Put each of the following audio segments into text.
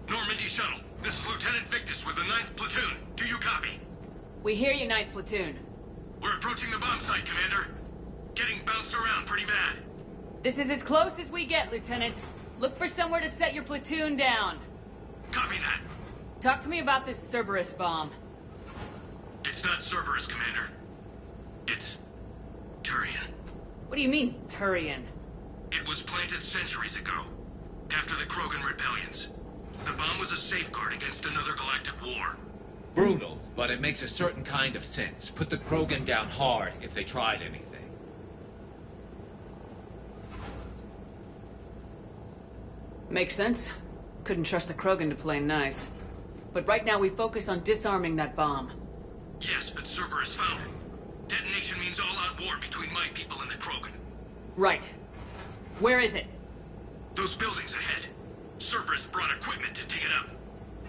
Normandy shuttle. This is Lieutenant Victus with the 9th Platoon. Do you copy? We hear you, 9th Platoon. We're approaching the bomb site, Commander. Getting bounced around pretty bad. This is as close as we get, Lieutenant. Look for somewhere to set your platoon down. Copy that. Talk to me about this Cerberus bomb. It's not Cerberus, Commander. It's Turian. What do you mean, Turian? It was planted centuries ago, after the Krogan rebellions. The bomb was a safeguard against another galactic war. Brutal, but it makes a certain kind of sense. Put the Krogan down hard if they tried anything. Makes sense. Couldn't trust the Krogan to play nice. But right now we focus on disarming that bomb. Yes, but Cerberus found it. Detonation means all-out war between my people and the Krogan. Right. Where is it? Those buildings ahead. Cerberus brought equipment to dig it up.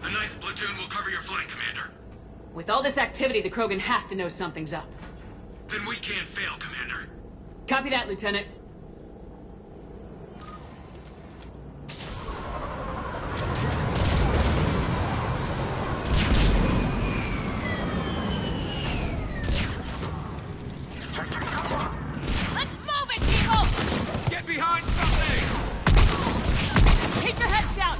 The 9th platoon will cover your flank, Commander. With all this activity, the Krogan have to know something's up. Then we can't fail, Commander. Copy that, Lieutenant. Let's move it, people! Get behind something! Keep your heads down!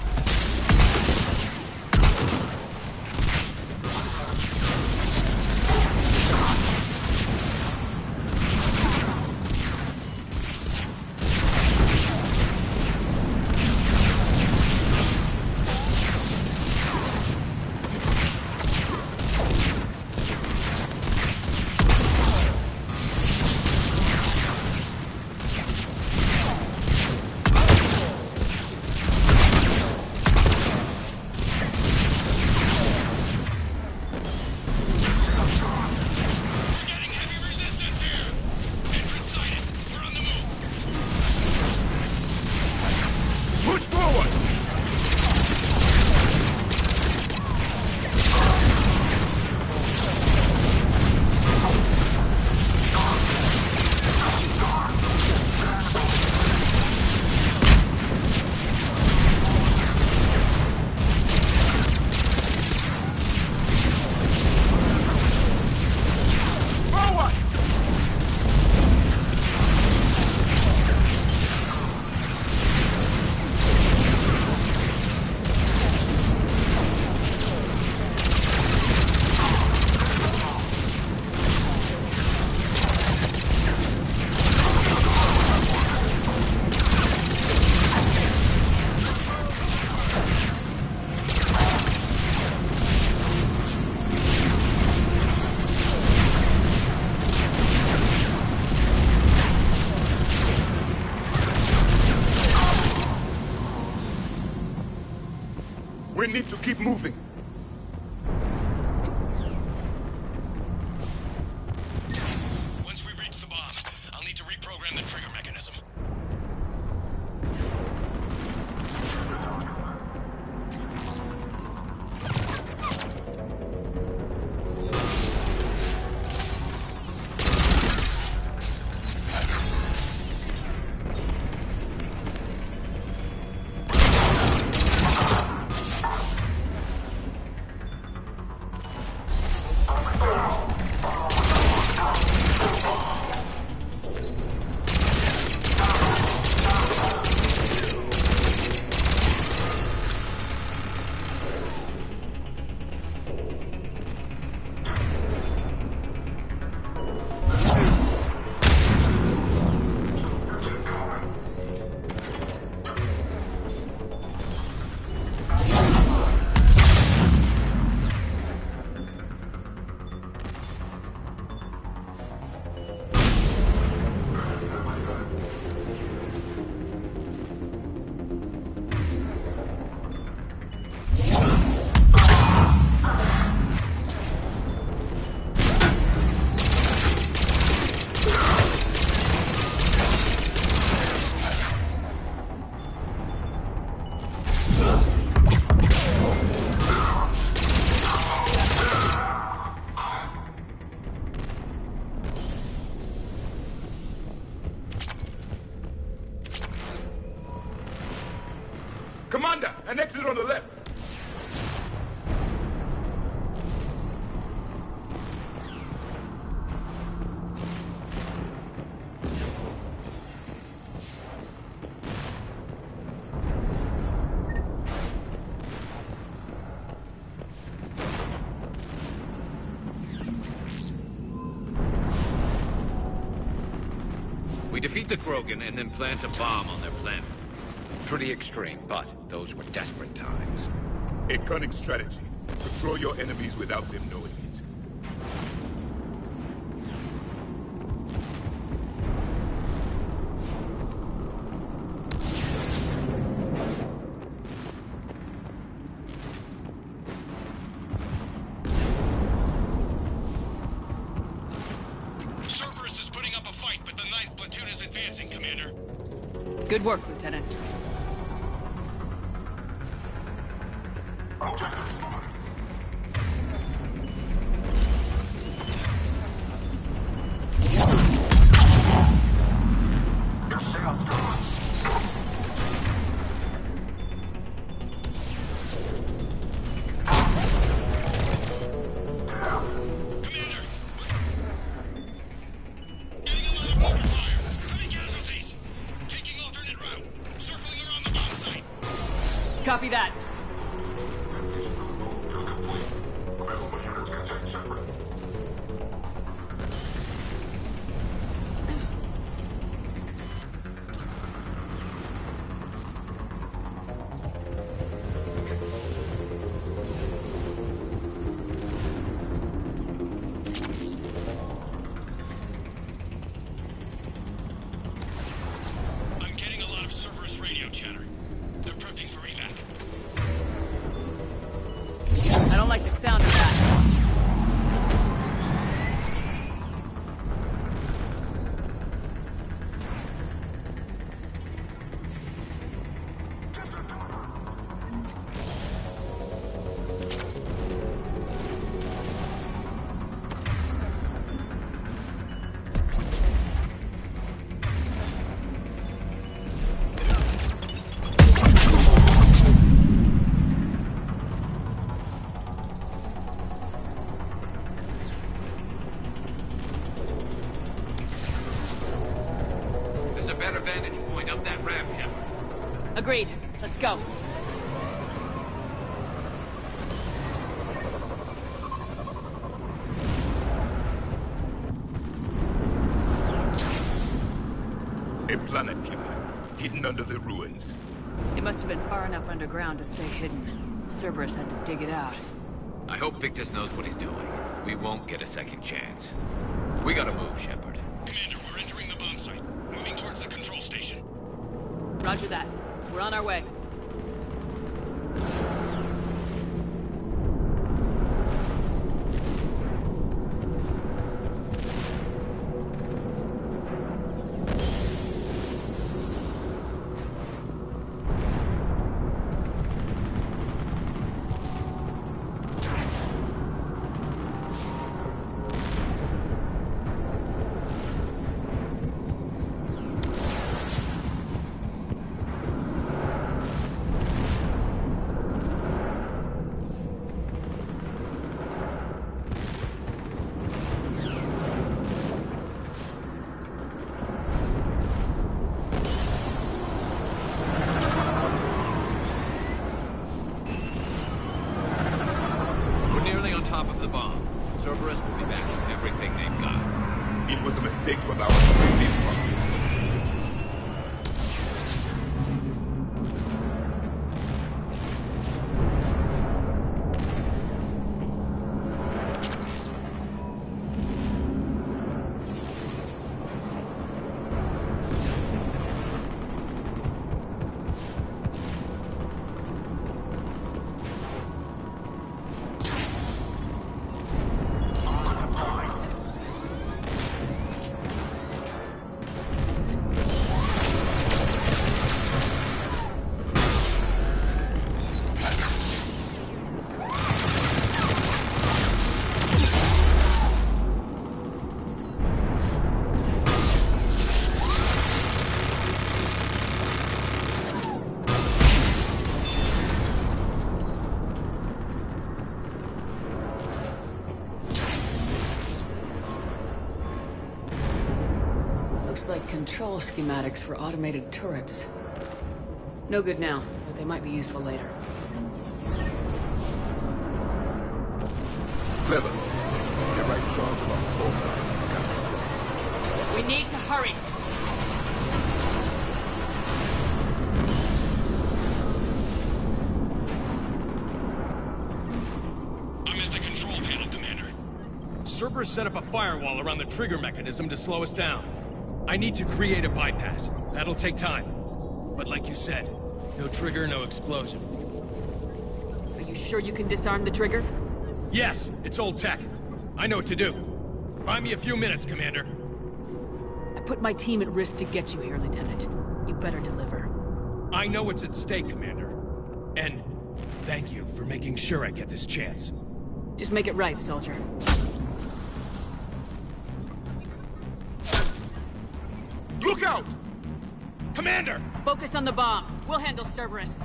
We're getting heavy resistance here! Entrance sighted. We're on the move. Push forward! Forward! We need to keep moving. Once we reach the bomb, I'll need to reprogram the trigger mechanism. Commander, an exit on the left. We defeat the Krogan and then plant a bomb on their planet. Pretty extreme, but those were desperate times. A cunning strategy. Control your enemies without them knowing it. advancing, Commander. Good work, Lieutenant. Copy that. I'm getting a lot of Cerberus radio chatter. They're prepping for evac. I don't like the sound of that. There's a better vantage point up that ramp, Shepard. Agreed. Let's go. A planet killer, hidden under the ruins. It must have been far enough underground to stay hidden. Cerberus had to dig it out. I hope Victus knows what he's doing. We won't get a second chance. We gotta move, Shepard. Commander, we're entering the bomb site. Moving towards the control station. Roger that. We're on our way. We're nearly on top of the bomb. Cerberus will be back with everything they've got. It was a mistake to allow us to bring these bombs. Looks like control schematics for automated turrets. No good now, but they might be useful later. Clever. They're right charge along both sides. We need to hurry. I'm at the control panel, Commander. Cerberus set up a firewall around the trigger mechanism to slow us down. I need to create a bypass. That'll take time. But like you said, no trigger, no explosion. Are you sure you can disarm the trigger? Yes, it's old tech. I know what to do. Buy me a few minutes, Commander. I put my team at risk to get you here, Lieutenant. You better deliver. I know what's at stake, Commander. And thank you for making sure I get this chance. Just make it right, soldier. Look out! Commander! Focus on the bomb. We'll handle Cerberus.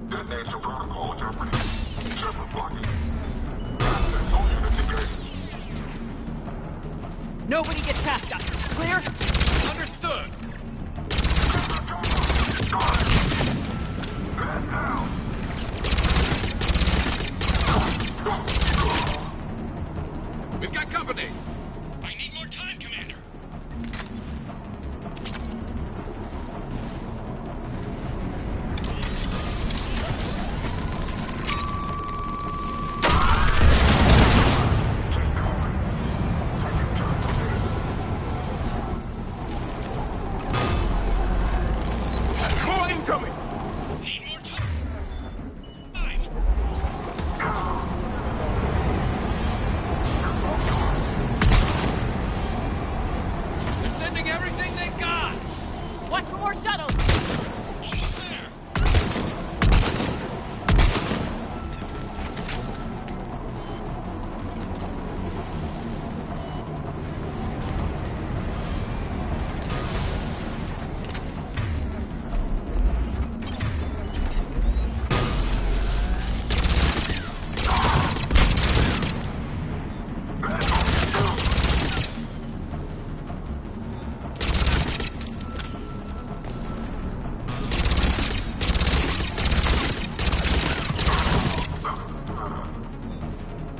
Detonation protocol interpreted. Shepard blocking. That's all units engaged. Nobody gets past us. Clear? Understood! Man down! We've got company! I need more time, Commander. More incoming! Need more time. They're sending everything they got! Watch for more shuttles! Almost there.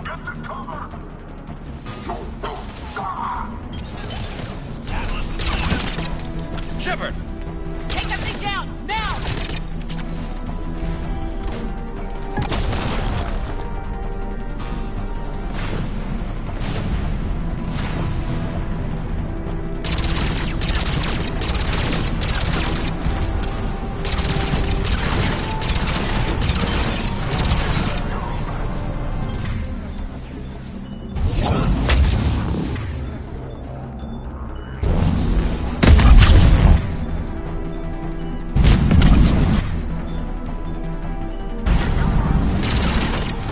Get to cover! Shepard! Take that thing down! Now!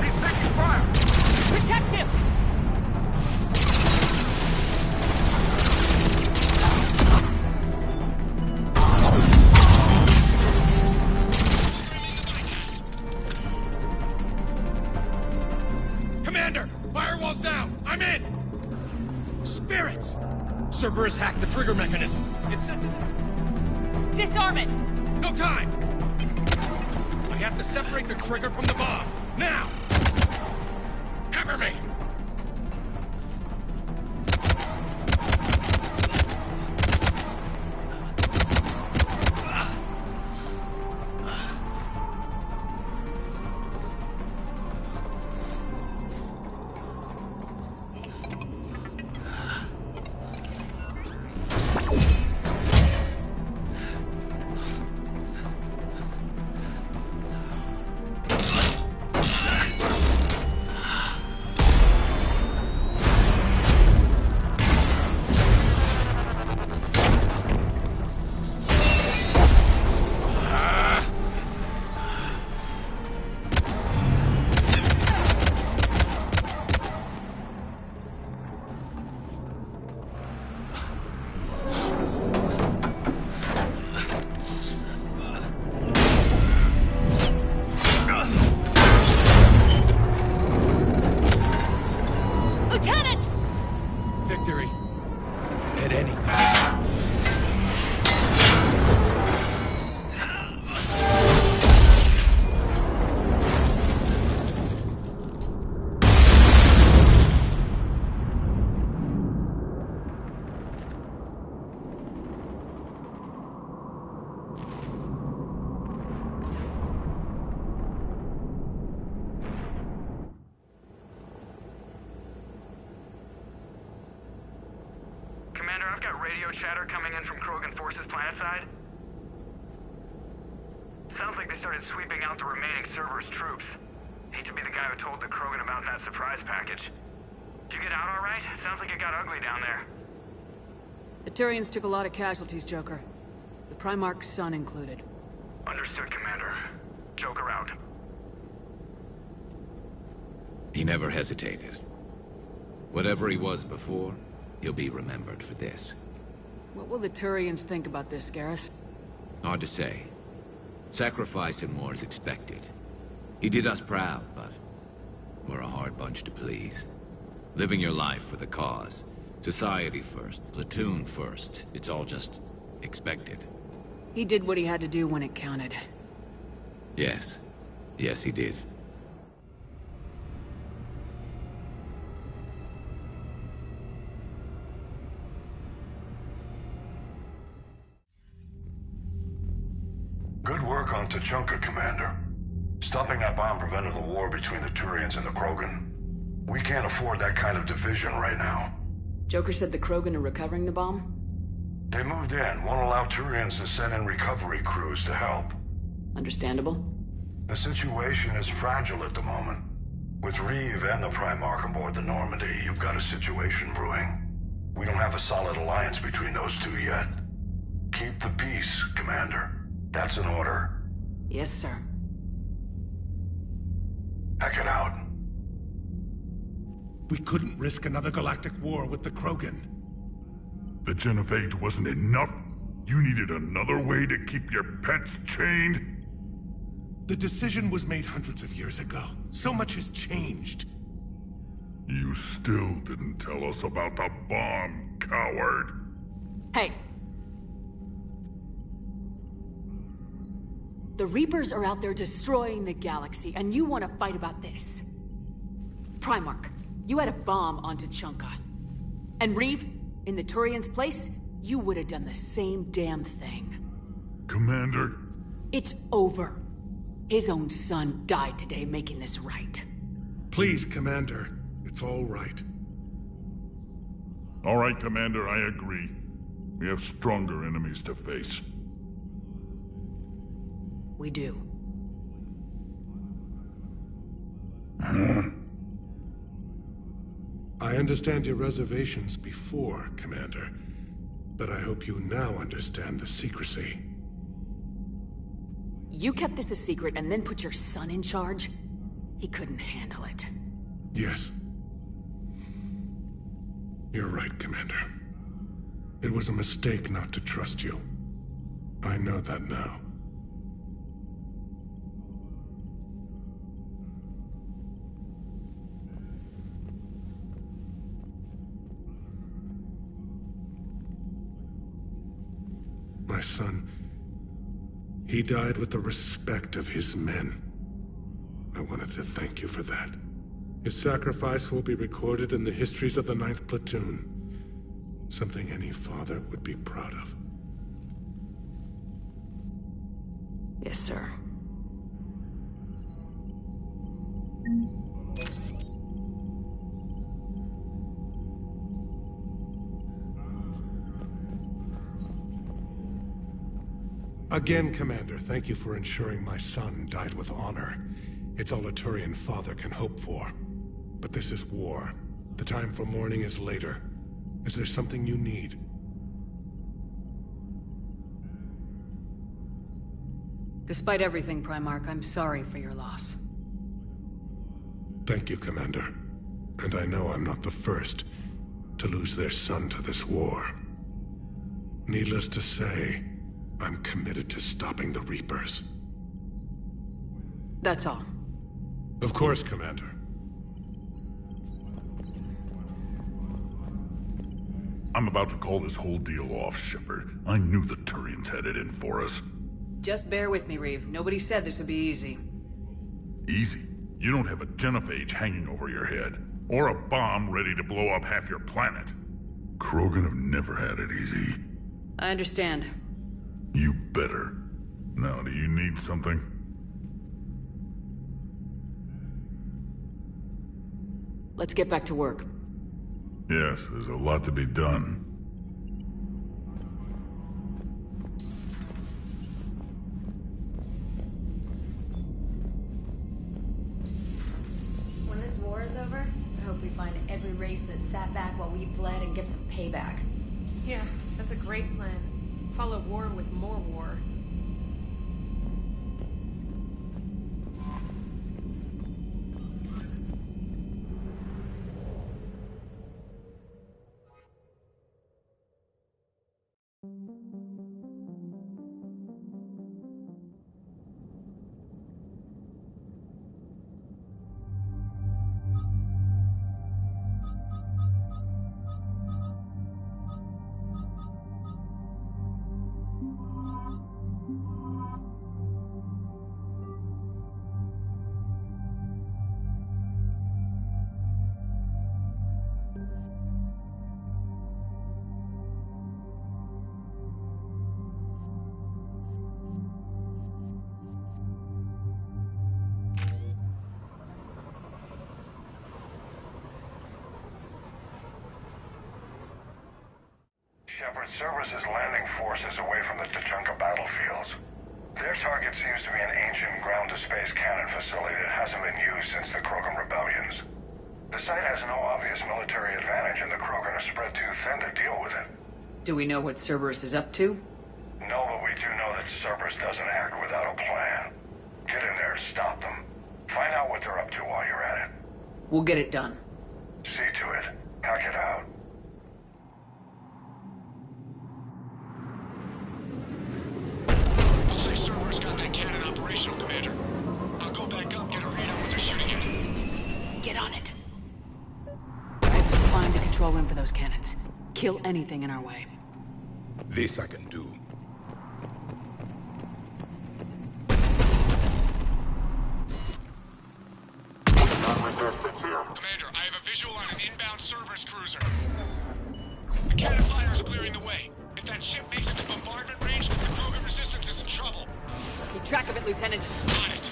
He's taking fire! Protect him! Commander! Firewall's down! I'm in! Spirits! Cerberus hacked the trigger mechanism. It's set to... Disarm it! No time! I have to separate the trigger from the bomb. Now! Cover me! Lieutenant! Victory. At any cost. Commander, I've got radio chatter coming in from Krogan forces planetside. Sounds like they started sweeping out the remaining Cerberus troops. Hate to be the guy who told the Krogan about that surprise package. You get out all right? Sounds like it got ugly down there. The Turians took a lot of casualties, Joker. The Primarch's son included. Understood, Commander. Joker out. He never hesitated. Whatever he was before, he'll be remembered for this. What will the Turians think about this, Garrus? Hard to say. Sacrifice in war is expected. He did us proud, but we're a hard bunch to please. Living your life for the cause. Society first, platoon first. It's all just expected. He did what he had to do when it counted. Yes. Yes, he did. Good work on Tuchanka, Commander. Stopping that bomb prevented the war between the Turians and the Krogan. We can't afford that kind of division right now. Joker said the Krogan are recovering the bomb? They moved in, won't allow Turians to send in recovery crews to help. Understandable. The situation is fragile at the moment. With Reeve and the Primarch aboard the Normandy, you've got a situation brewing. We don't have a solid alliance between those two yet. Keep the peace, Commander. That's an order. Yes, sir. Heck it out. We couldn't risk another galactic war with the Krogan. The Genophage wasn't enough? You needed another way to keep your pets chained? The decision was made hundreds of years ago. So much has changed. You still didn't tell us about the bomb, coward. Hey! The Reapers are out there destroying the galaxy, and you want to fight about this? Primarch, you had a bomb on Tuchanka. And Reeve, in the Turian's place, you would have done the same damn thing. Commander? It's over. His own son died today making this right. Please, Commander. It's all right. All right, Commander, I agree. We have stronger enemies to face. We do. I understand your reservations before, Commander. But I hope you now understand the secrecy. You kept this a secret and then put your son in charge? He couldn't handle it. Yes. You're right, Commander. It was a mistake not to trust you. I know that now. My son, he died with the respect of his men. I wanted to thank you for that. His sacrifice will be recorded in the histories of the 9th Platoon. Something any father would be proud of. Yes, sir. Again, Commander, thank you for ensuring my son died with honor. It's all a Turian father can hope for. But this is war. The time for mourning is later. Is there something you need? Despite everything, Primarch, I'm sorry for your loss. Thank you, Commander. And I know I'm not the first to lose their son to this war. Needless to say, I'm committed to stopping the Reapers. That's all. Of course, Commander. I'm about to call this whole deal off, Shepard. I knew the Turians had it in for us. Just bear with me, Reeve. Nobody said this would be easy. Easy? You don't have a Genophage hanging over your head, or a bomb ready to blow up half your planet. Krogan have never had it easy. I understand. You better. Now, do you need something? Let's get back to work. Yes, there's a lot to be done. When this war is over, I hope hope we find every race that sat back while we fled and get some payback. Yeah, that's a great plan. Follow war with more war. Cerberus is landing forces away from the Tachanka battlefields. Their target seems to be an ancient ground-to-space cannon facility that hasn't been used since the Krogan rebellions. The site has no obvious military advantage, and the Krogan are spread too thin to deal with it. Do we know what Cerberus is up to? No, but we do know that Cerberus doesn't act without a plan. Get in there and stop them. Find out what they're up to while you're at it. We'll get it done. See to it. Hack it out. Cerberus got that cannon operational, Commander. I'll go back up, get a read on what they're shooting at. Get on it. Alright, let's find the control room for those cannons. Kill anything in our way. This I can do. Commander, I have a visual on an inbound Cerberus cruiser. The cannon fire is clearing the way. If that ship makes it to bombardment range, the Krogan resistance is in trouble. Keep track of it, Lieutenant. On it.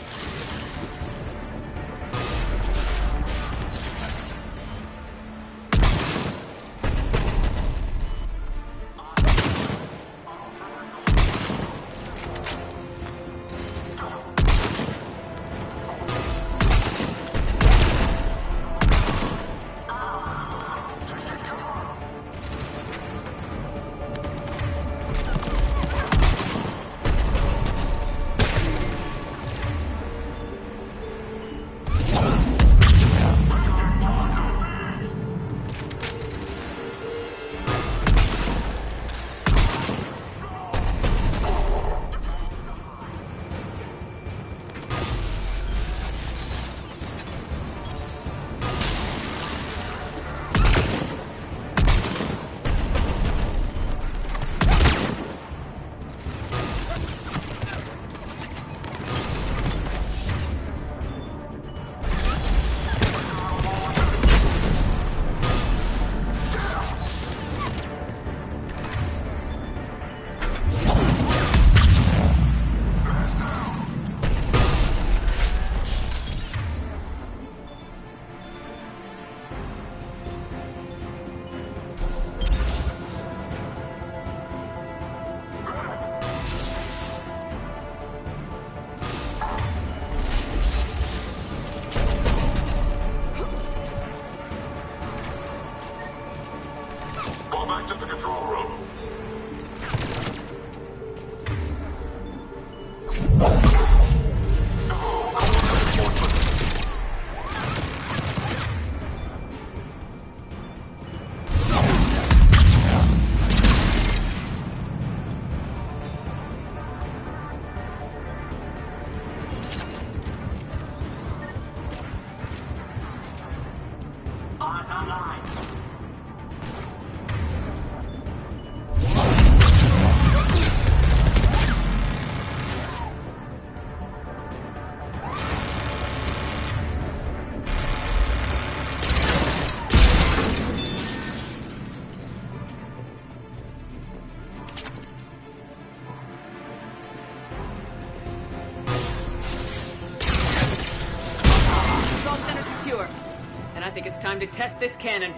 And I think it's time to test this cannon.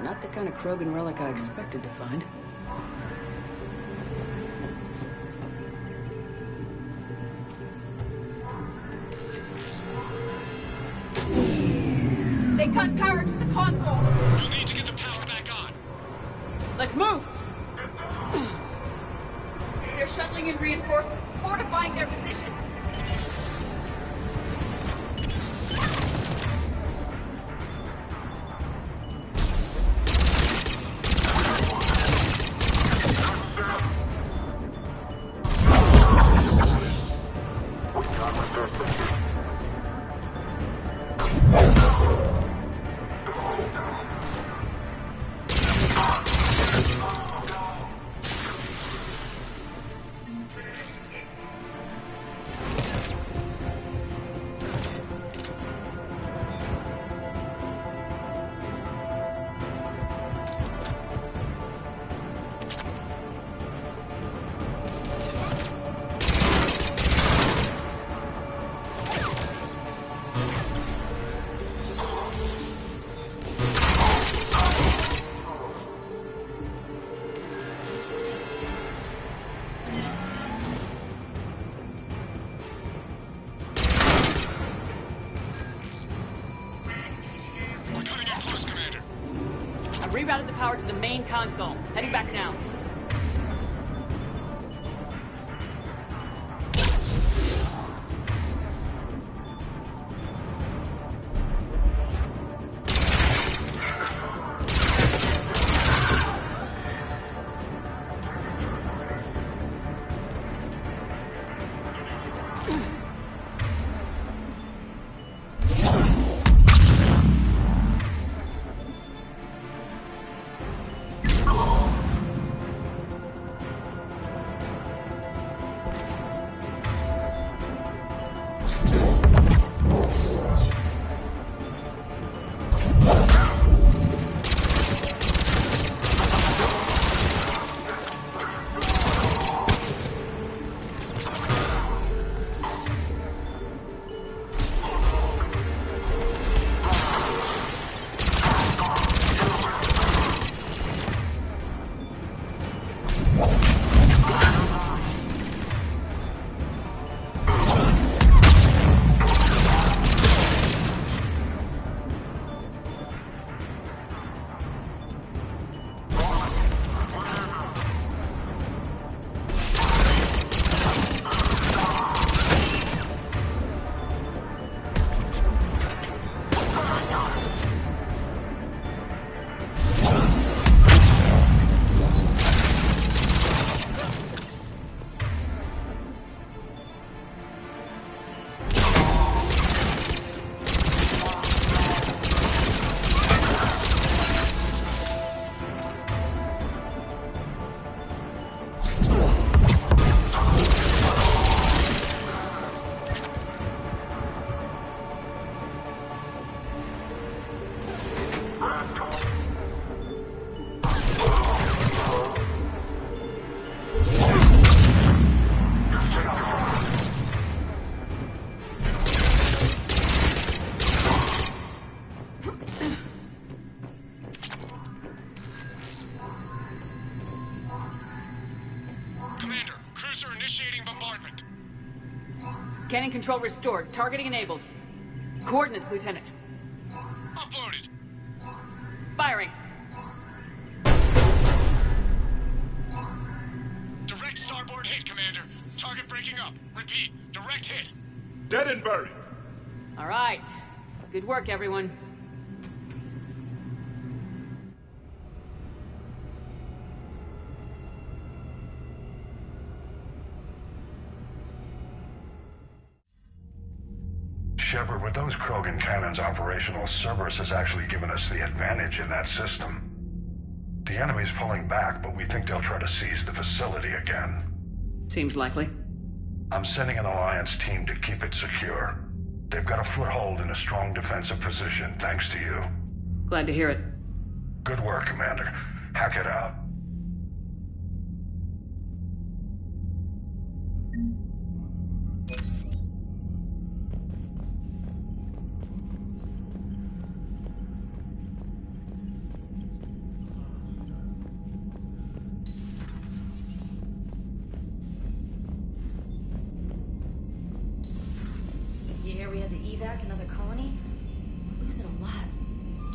Not the kind of Krogan relic I expected to find. cut power to the console. You'll need to get the power back on. Let's move! They're shuttling in reinforcements, fortifying their positions. Rerouted the power to the main console. Heading back now. Cannon control restored. Targeting enabled. Coordinates, Lieutenant. Uploaded. Firing. Direct starboard hit, Commander. Target breaking up. Repeat. Direct hit. Dead and buried. All right. Good work, everyone. Shepard, with those Krogan cannons operational, Cerberus has actually given us the advantage in that system. The enemy's pulling back, but we think they'll try to seize the facility again. Seems likely. I'm sending an Alliance team to keep it secure. They've got a foothold in a strong defensive position, thanks to you. Glad to hear it. Good work, Commander. Hack it out. You hear we had to evac another colony? We're losing a lot.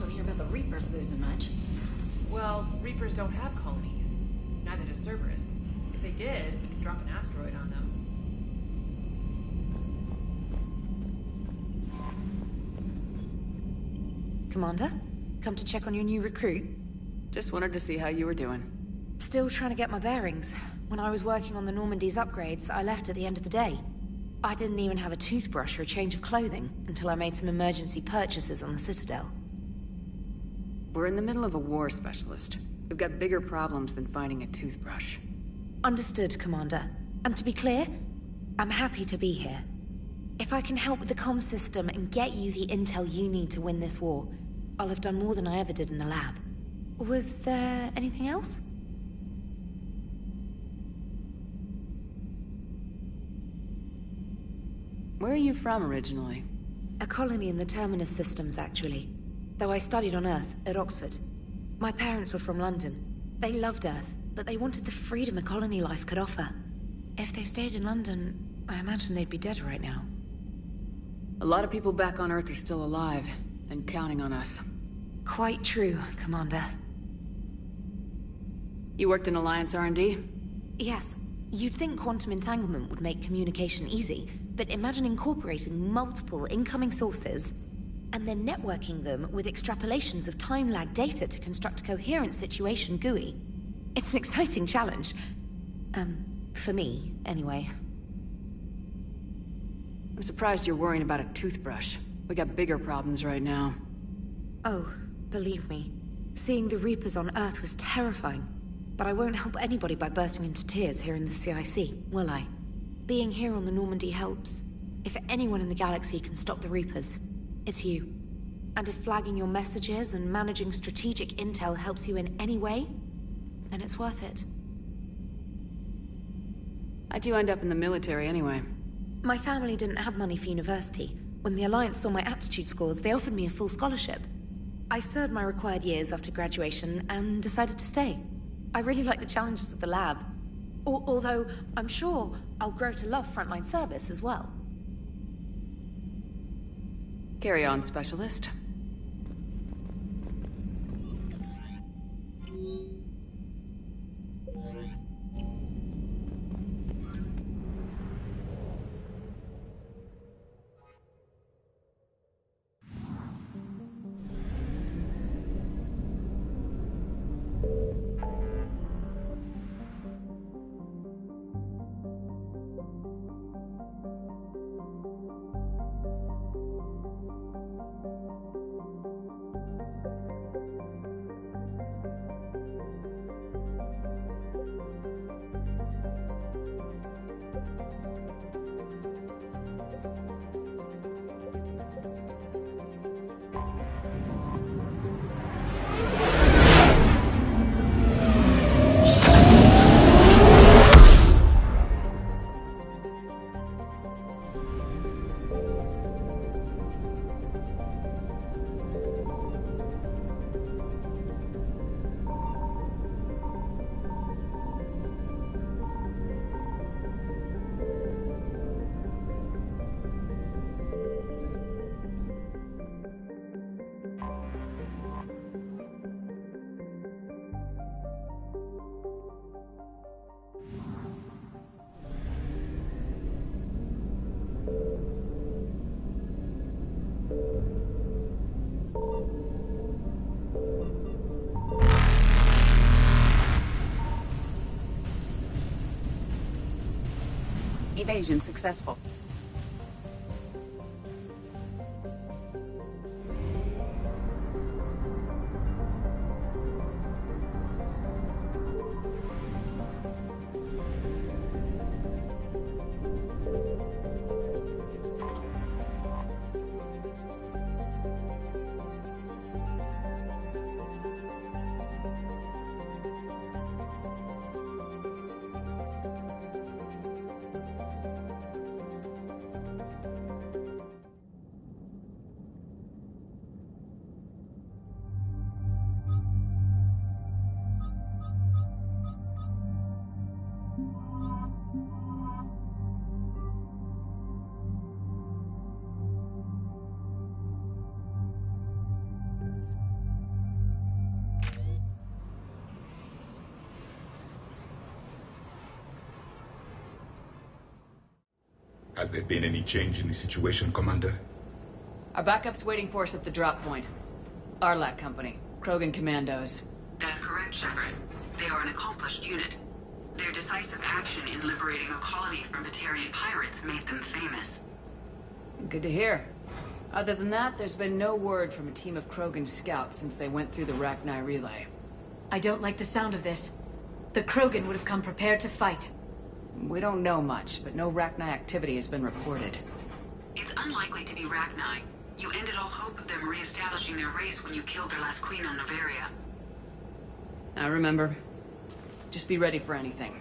don't hear about the Reapers losing much. Well, Reapers don't have colonies. Neither does Cerberus. If they did, we could drop an asteroid on them. Commander, come to check on your new recruit. Just wanted to see how you were doing. Still trying to get my bearings. When I was working on the Normandy's upgrades, I left at the end of the day. I didn't even have a toothbrush or a change of clothing until I made some emergency purchases on the Citadel. We're in the middle of a war, Specialist. We've got bigger problems than finding a toothbrush. Understood, Commander. And to be clear, I'm happy to be here. If I can help with the comm system and get you the intel you need to win this war, I'll have done more than I ever did in the lab. Was there anything else? Where are you from originally? A colony in the Terminus systems, actually. Though I studied on Earth, at Oxford. My parents were from London. They loved Earth, but they wanted the freedom a colony life could offer. If they stayed in London, I imagine they'd be dead right now. A lot of people back on Earth are still alive, and counting on us. Quite true, Commander. You worked in Alliance R&D? Yes. You'd think quantum entanglement would make communication easy, but imagine incorporating multiple incoming sources and then networking them with extrapolations of time-lag data to construct a coherent situation GUI. It's an exciting challenge. For me, anyway. I'm surprised you're worrying about a toothbrush. We got bigger problems right now. Oh, believe me. Seeing the Reapers on Earth was terrifying. But I won't help anybody by bursting into tears here in the CIC, will I? Being here on the Normandy helps. If anyone in the galaxy can stop the Reapers, it's you. And if flagging your messages and managing strategic intel helps you in any way, then it's worth it. How'd you end up in the military anyway? My family didn't have money for university. When the Alliance saw my aptitude scores, they offered me a full scholarship. I served my required years after graduation and decided to stay. I really like the challenges of the lab. Although, I'm sure I'll grow to love frontline service as well. Carry on, Specialist. Evasion successful. Has there been any change in the situation, Commander? Our backup's waiting for us at the drop point. Arlac Company, Krogan Commandos. That's correct, Shepard. They are an accomplished unit. Their decisive action in liberating a colony from Batarian pirates made them famous. Good to hear. Other than that, there's been no word from a team of Krogan scouts since they went through the Rachni relay. I don't like the sound of this. The Krogan would have come prepared to fight. We don't know much, but no Rachni activity has been reported. It's unlikely to be Rachni. You ended all hope of them re-establishing their race when you killed their last queen on Noveria. I remember. Just be ready for anything.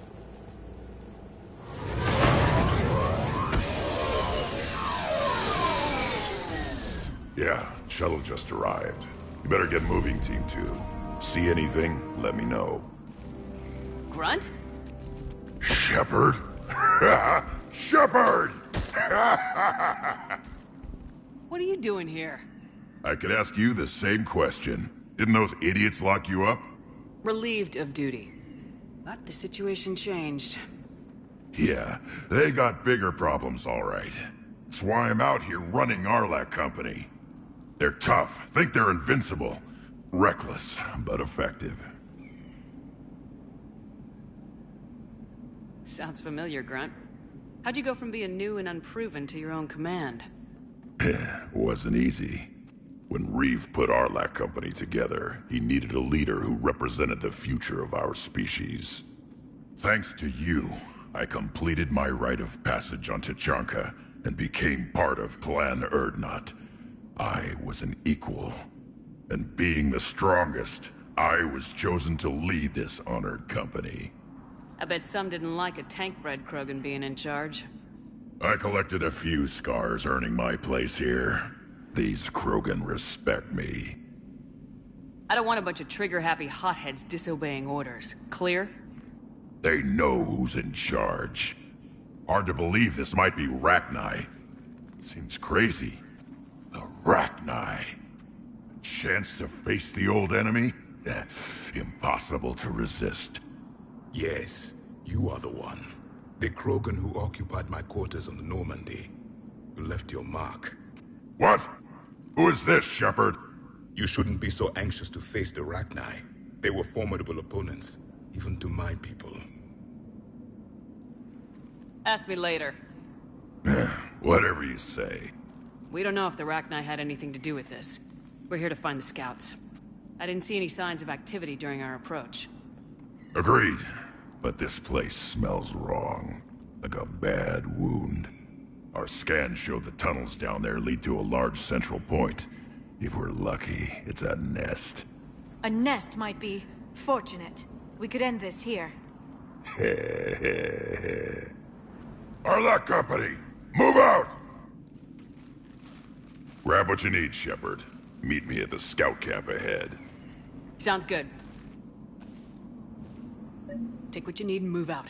Yeah, shuttle just arrived. You better get moving, Team 2. See anything, let me know. Grunt? Shepard? Shepard! What are you doing here? I could ask you the same question. Didn't those idiots lock you up? Relieved of duty. But the situation changed. Yeah, they got bigger problems, all right. That's why I'm out here running Arlac Company. They're tough, think they're invincible. Reckless, but effective. Sounds familiar, Grunt. How'd you go from being new and unproven to your own command? Wasn't easy. When Reeve put Arlac Company together, he needed a leader who represented the future of our species. Thanks to you, I completed my rite of passage on Tuchanka and became part of Clan Urdnot. I was an equal. And being the strongest, I was chosen to lead this honored company. I bet some didn't like a tank-bred Krogan being in charge. I collected a few scars earning my place here. These Krogan respect me. I don't want a bunch of trigger-happy hotheads disobeying orders. Clear? They know who's in charge. Hard to believe this might be Rachni. Seems crazy. The Rachni. A chance to face the old enemy? Impossible to resist. Yes, you are the one. The Krogan who occupied my quarters on the Normandy. You left your mark. What? Who is this, Shepard? You shouldn't be so anxious to face the Rachni. They were formidable opponents, even to my people. Ask me later. Whatever you say. We don't know if the Rachni had anything to do with this. We're here to find the scouts. I didn't see any signs of activity during our approach. Agreed. But this place smells wrong. Like a bad wound. Our scans show the tunnels down there lead to a large central point. If we're lucky, it's a nest. A nest might be fortunate. We could end this here. Arlac Company, move out! Grab what you need, Shepard. Meet me at the scout camp ahead. Sounds good. Take what you need and move out.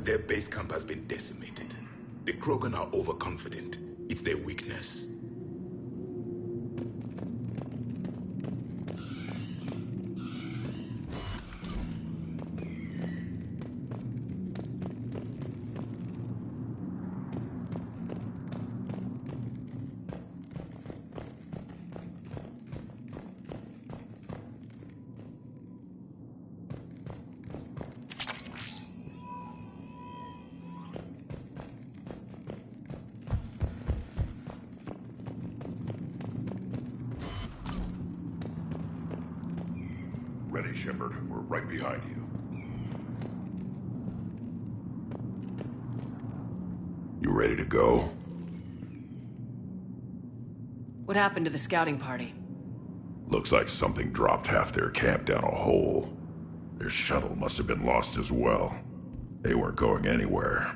Their base camp has been decimated. The Krogan are overconfident. It's their weakness. Ready, Shepard. We're right behind you. ready to go? What happened to the scouting party? Looks like something dropped half their camp down a hole. Their shuttle must have been lost as well. They weren't going anywhere.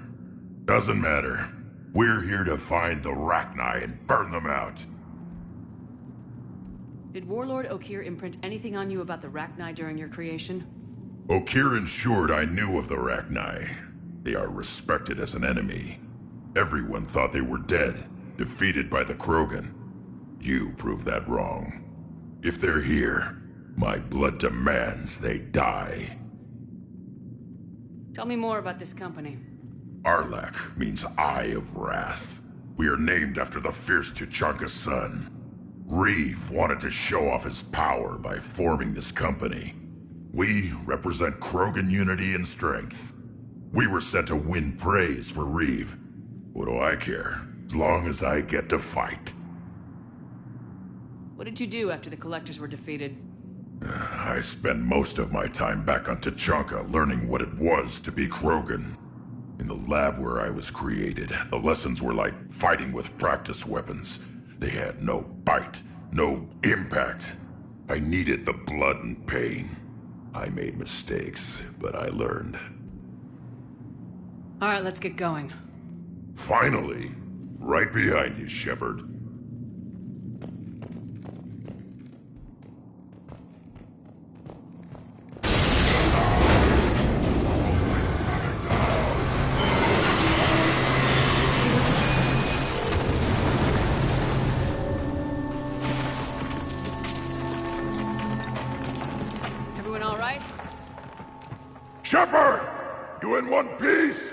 Doesn't matter. We're here to find the Rachni and burn them out. Did Warlord Okeer imprint anything on you about the Rachni during your creation? Okeer ensured I knew of the Rachni. They are respected as an enemy. Everyone thought they were dead, defeated by the Krogan. You proved that wrong. If they're here, my blood demands they die. Tell me more about this company. Arlak means Eye of Wrath. We are named after the fierce Tuchanka's son. Reeve wanted to show off his power by forming this company. We represent Krogan unity and strength. We were sent to win praise for Reeve. What do I care, as long as I get to fight? What did you do after the Collectors were defeated? I spent most of my time back on Tuchanka learning what it was to be Krogan. In the lab where I was created, the lessons were like fighting with practice weapons. They had no bite, no impact. I needed the blood and pain. I made mistakes, but I learned. All right, let's get going. Finally! Right behind you, Shepard. Everyone all right? Shepard! You in one piece?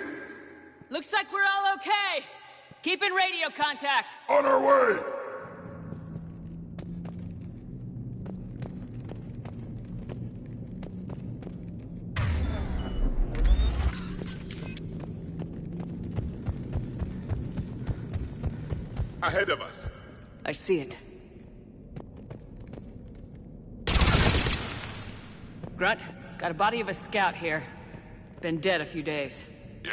Looks like we're all okay. Keep in radio contact. On our way! Ahead of us. I see it. Grunt, got a body of a scout here. Been dead a few days. Yeah,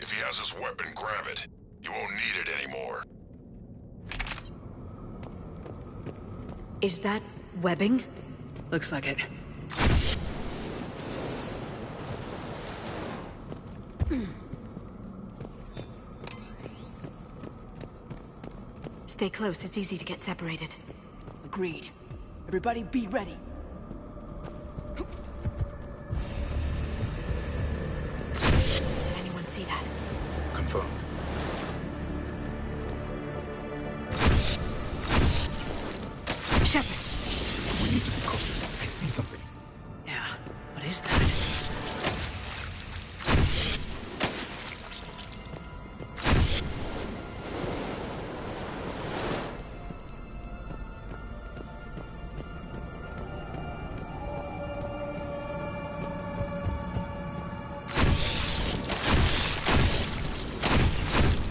if he has his weapon, grab it. You won't need it anymore. Is that webbing? Looks like it. Stay close, it's easy to get separated. Agreed. Everybody be ready. Did anyone see that? Confirmed. Shepard! We need to be cautious. I see something. Yeah, what is that?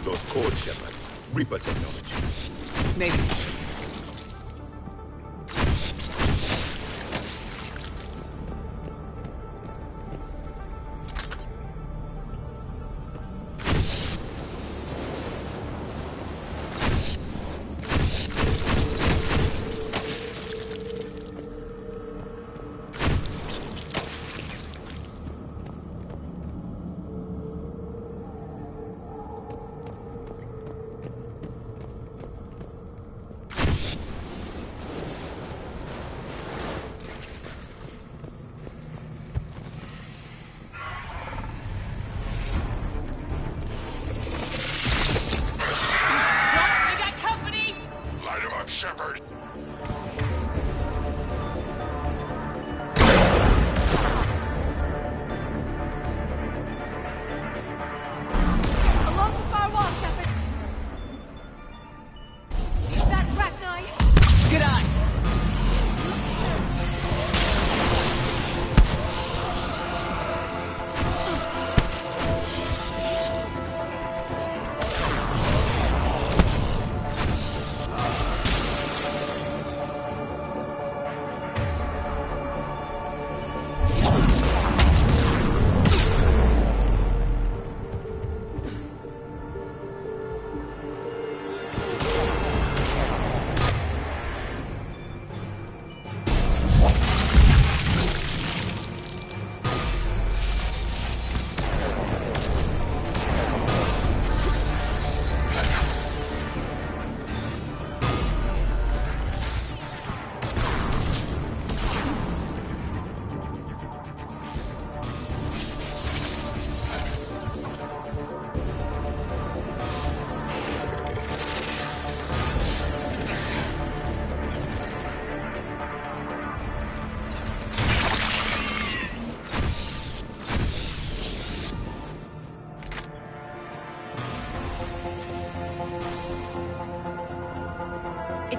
Those codes, Shepard. Reaper technology. Maybe.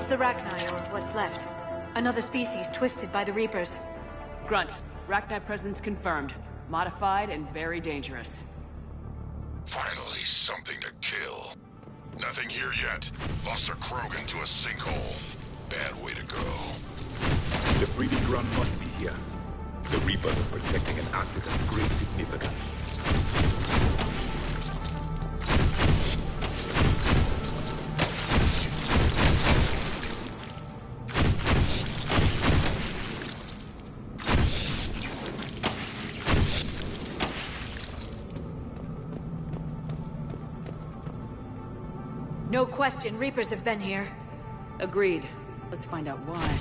It's the Rachni, or what's left. Another species twisted by the Reapers. Grunt, Rachni presence confirmed. Modified and very dangerous. Finally, something to kill. Nothing here yet. Lost a Krogan to a sinkhole. Bad way to go. The breeding ground must be here. The Reapers are protecting an asset of great significance. No question, Reapers have been here. Agreed. Let's find out why.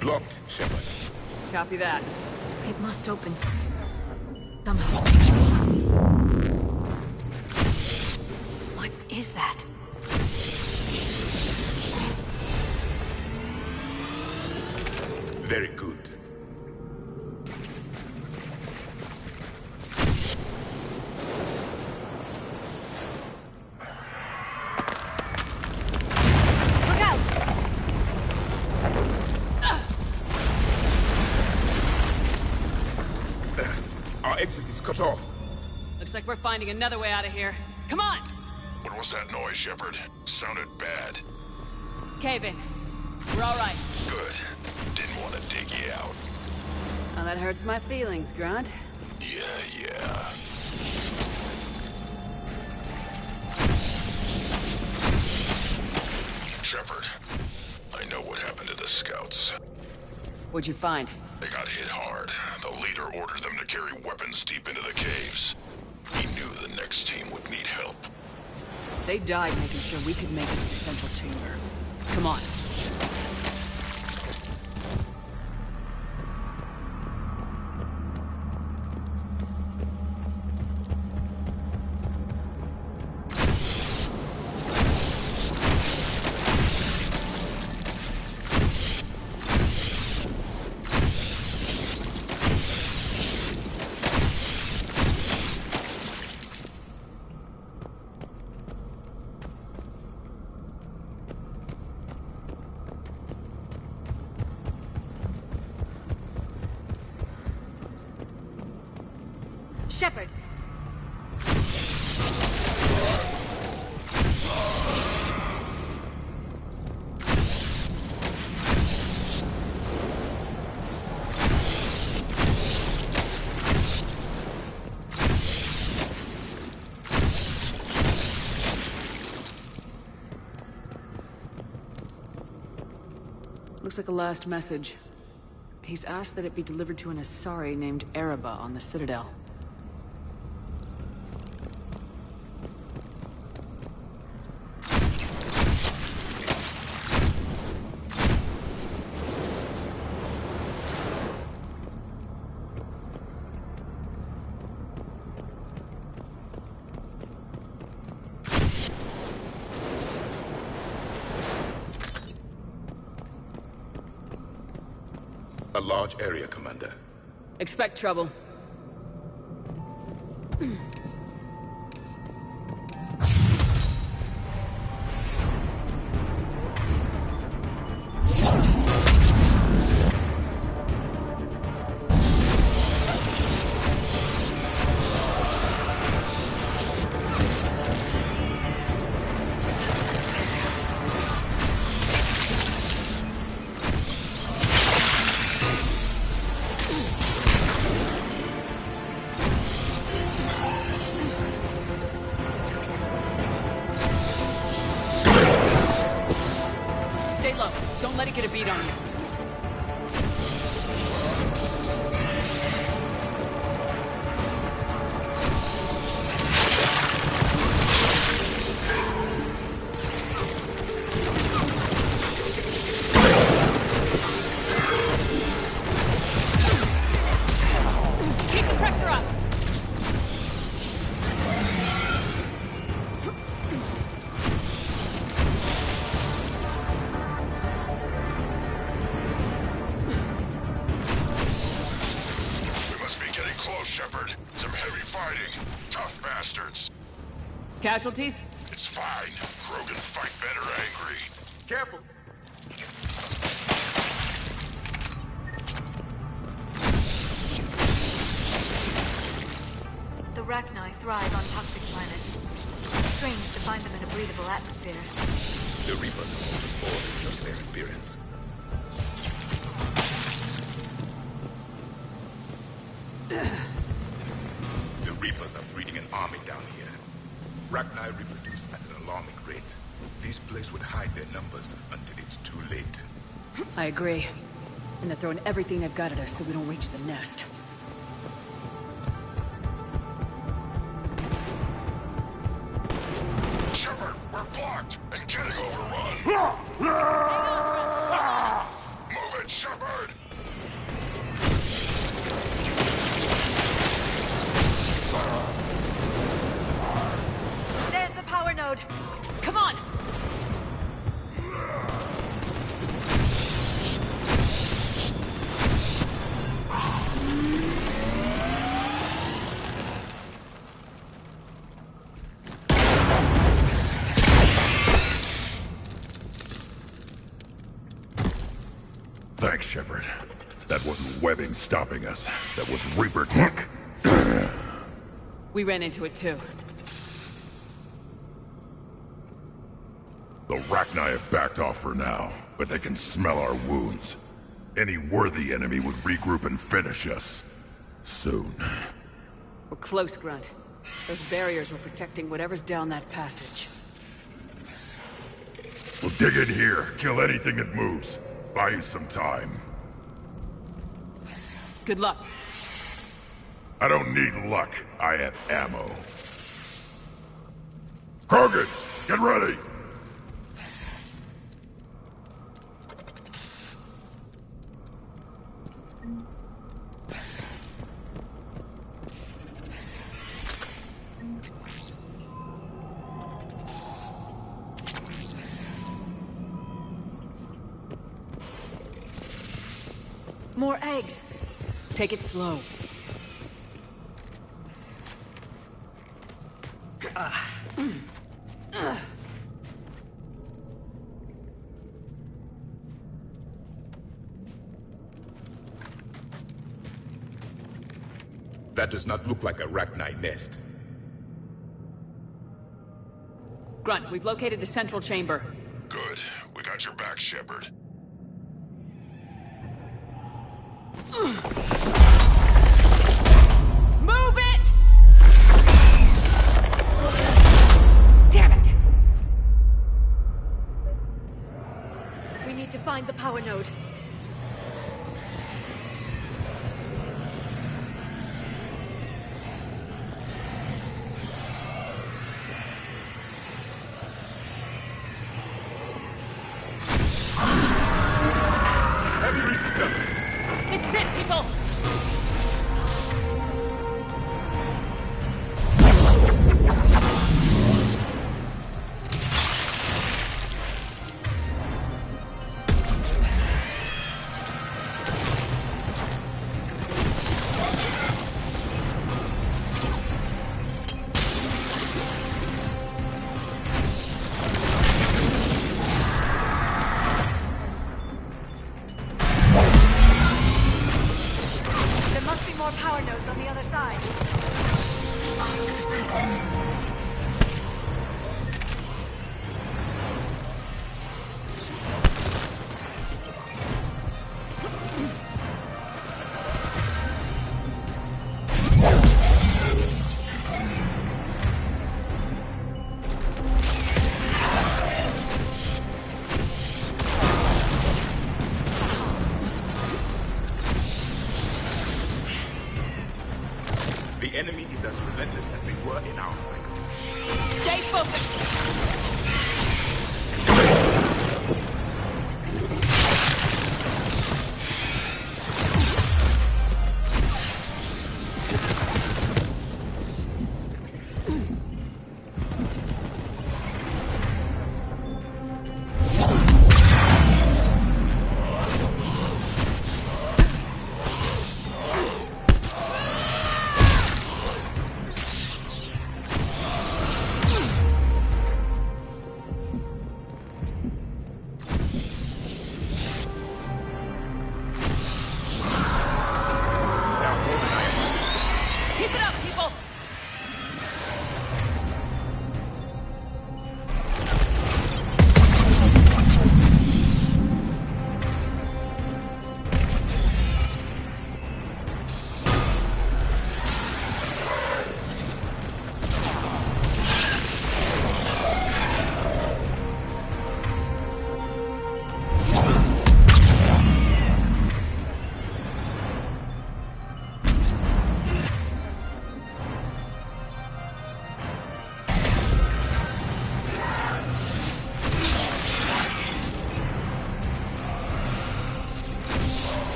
Blocked, Shepard. Copy that. It must open somehow. What is that? Very good. Look out! Our exit is cut off. Looks like we're finding another way out of here. Come on! What was that noise, Shepard? Sounded bad. Cave in. We're all right. Good. Didn't want to dig you out. Oh, that hurts my feelings, Grunt. Yeah. Shepard, I know what happened to the scouts. What'd you find? They got hit hard. The leader ordered them to carry weapons deep into the caves. He knew the next team would need help. They died making sure we could make it to the central chamber. Come on. Shepard! Looks like a last message. He's asked that it be delivered to an Asari named Ereba on the Citadel. A large area, Commander. Expect trouble. Stay low. Don't let it get a beat on you. Keep the pressure up. bastards. Casualties? It's fine. Krogan fight better angry. Careful. The Rachni thrive on toxic planets. Strange to find them in a breathable atmosphere. The Reapers are more than just their experience. The Reapers are breeding an army down here. Rachni reproduce at an alarming rate. These places would hide their numbers until it's too late. I agree. And they're throwing everything they've got at us so we don't reach the nest. Shepard, we're blocked and getting overrun. Move it, Shepard! There's the power node. Come on! Thanks, Shepard. That wasn't webbing stopping us. That was Reaper tech. We ran into it too. The Rachni have backed off for now, but they can smell our wounds. Any worthy enemy would regroup and finish us. Soon. We're close, Grunt. Those barriers were protecting whatever's down that passage. We'll dig in here, kill anything that moves. Buy you some time. Good luck. I don't need luck. I have ammo. Krogan, get ready! More eggs. Take it slow. That does not look like a Rachni nest. Grunt, we've located the central chamber. Good. We got your back, Shepard. Move it! Damn it! We need to find the power node. Heavy resistance! This is it, people! There must be more power nodes on the other side. The enemy is as relentless as they were in our cycle. Stay focused!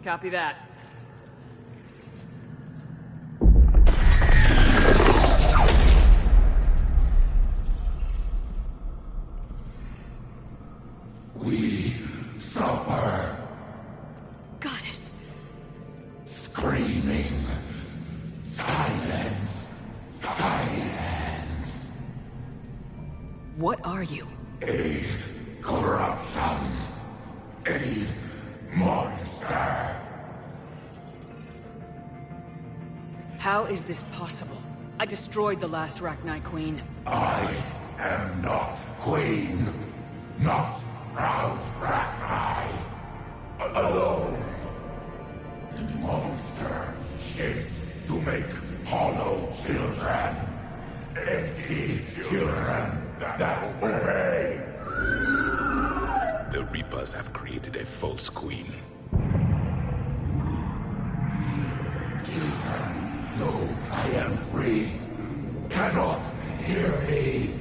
Copy that. We suffer. Goddess. Screaming. Silence. Silence. What are you? A corruption. A monster. How is this possible? I destroyed the last Rachni Queen. I am not Queen. Not proud Rachni. Alone. A monster shaped to make hollow children. Empty children that obey. The Reapers have created a false queen. Children know I am free. Cannot hear me.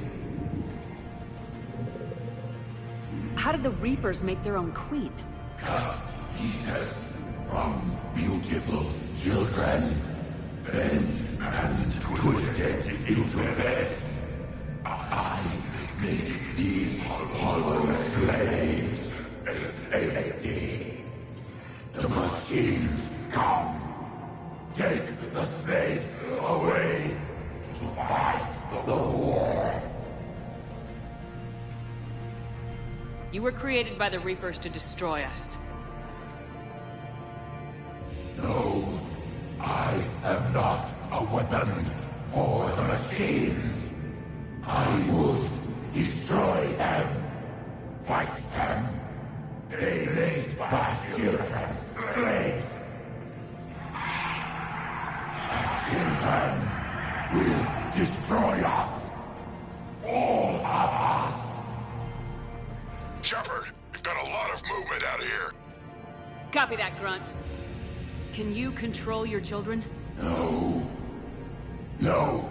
How did the Reapers make their own queen? Cut pieces from beautiful children. Bent and twisted into this. I make these hollow slaves empty. The machines come. Take the slaves away to fight the war. You were created by the Reapers to destroy us. No, I am not a weapon for the machines. I would destroy them, fight them. They made my children slaves. My children will destroy us. All of us. Shepard, we've got a lot of movement out here. Copy that, Grunt. Can you control your children? No. No.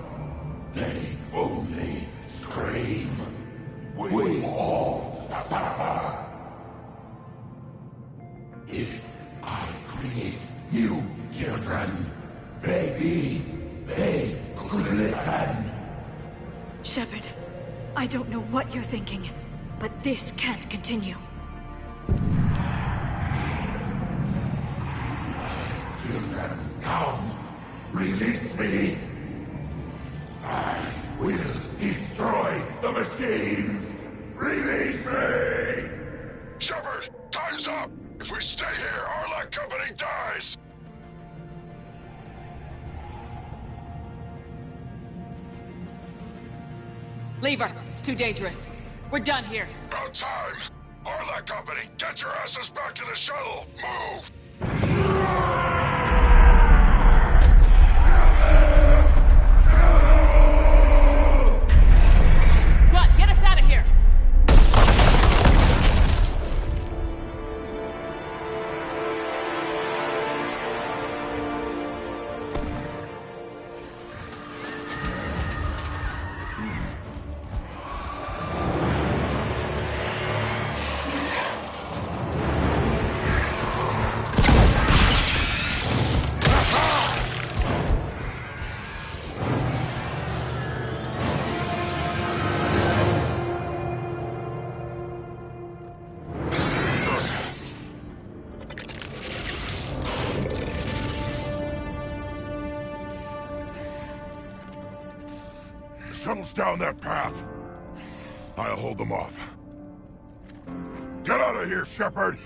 They only scream. We all suffer. If I create new children, maybe they could listen. Shepard, I don't know what you're thinking, but this can't continue. Children, come. Release me. I will destroy the machines. Release me. Shepard, time's up. If we stay here, our light company dies. Leave her. It's too dangerous. We're done here. About time. Arlac Company, get your asses back to the shuttle. Move. Grunt, get us out of here! Shuttles down that path. I'll hold them off. Get out of here, Shepard!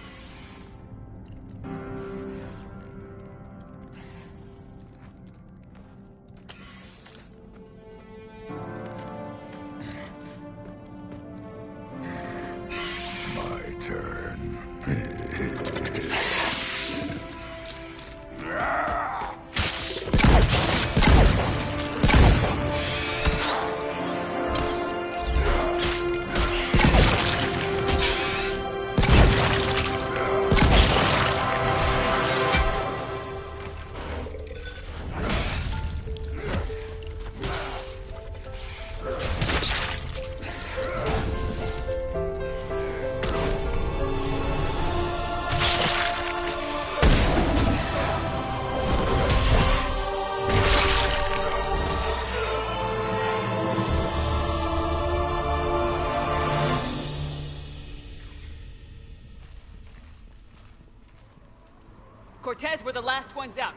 My turn. Cortez were the last ones out.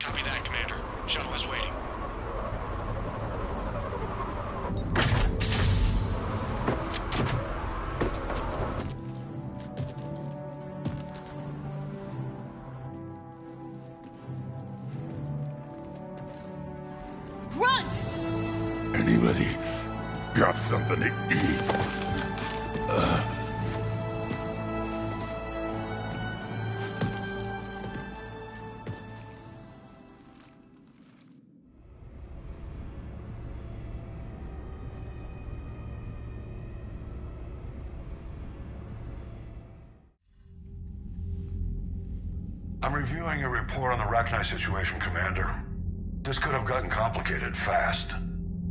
Copy that, Commander. Shuttle is waiting. Grunt! Anybody got something to eat? I'm reviewing your report on the Rachni situation, Commander. This could have gotten complicated fast.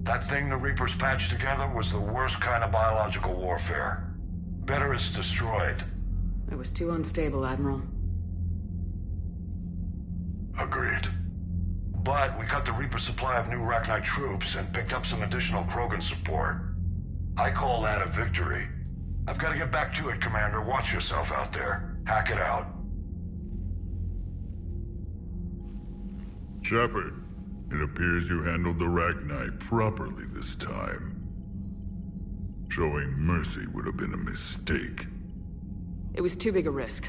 That thing the Reapers patched together was the worst kind of biological warfare. Better it's destroyed. It was too unstable, Admiral. Agreed. But we cut the Reaper supply of new Rachni troops and picked up some additional Krogan support. I call that a victory. I've got to get back to it, Commander. Watch yourself out there. Hack it out. Shepard, it appears you handled the Rachni properly this time. Showing mercy would have been a mistake. It was too big a risk.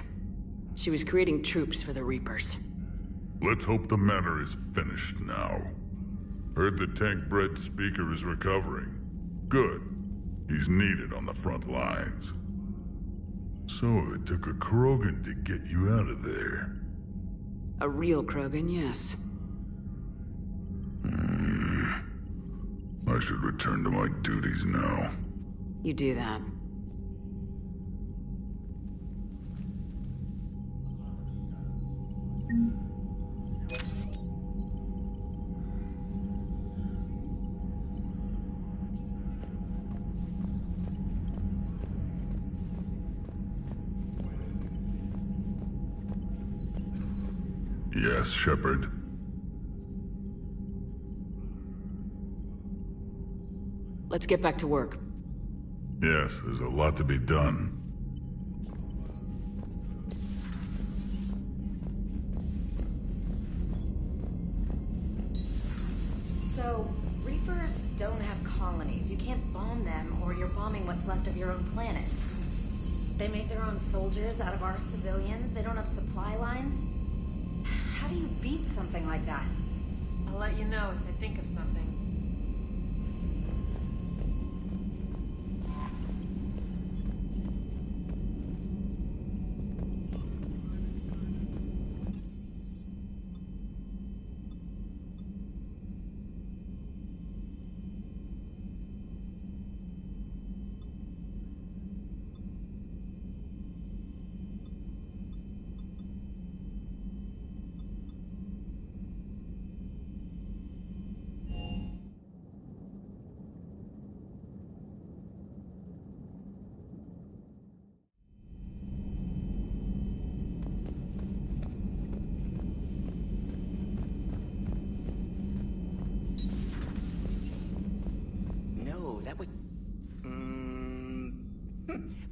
She was creating troops for the Reapers. Let's hope the matter is finished now. Heard the tank-bred speaker is recovering. Good. He's needed on the front lines. So it took a Krogan to get you out of there. A real Krogan, yes. I should return to my duties now. You do that. Yes, Shepard. Let's get back to work. Yes, there's a lot to be done. So, Reapers don't have colonies. You can't bomb them, or you're bombing what's left of your own planet. They make their own soldiers out of our civilians. They don't have supply lines. How do you beat something like that? I'll let you know if I think of something.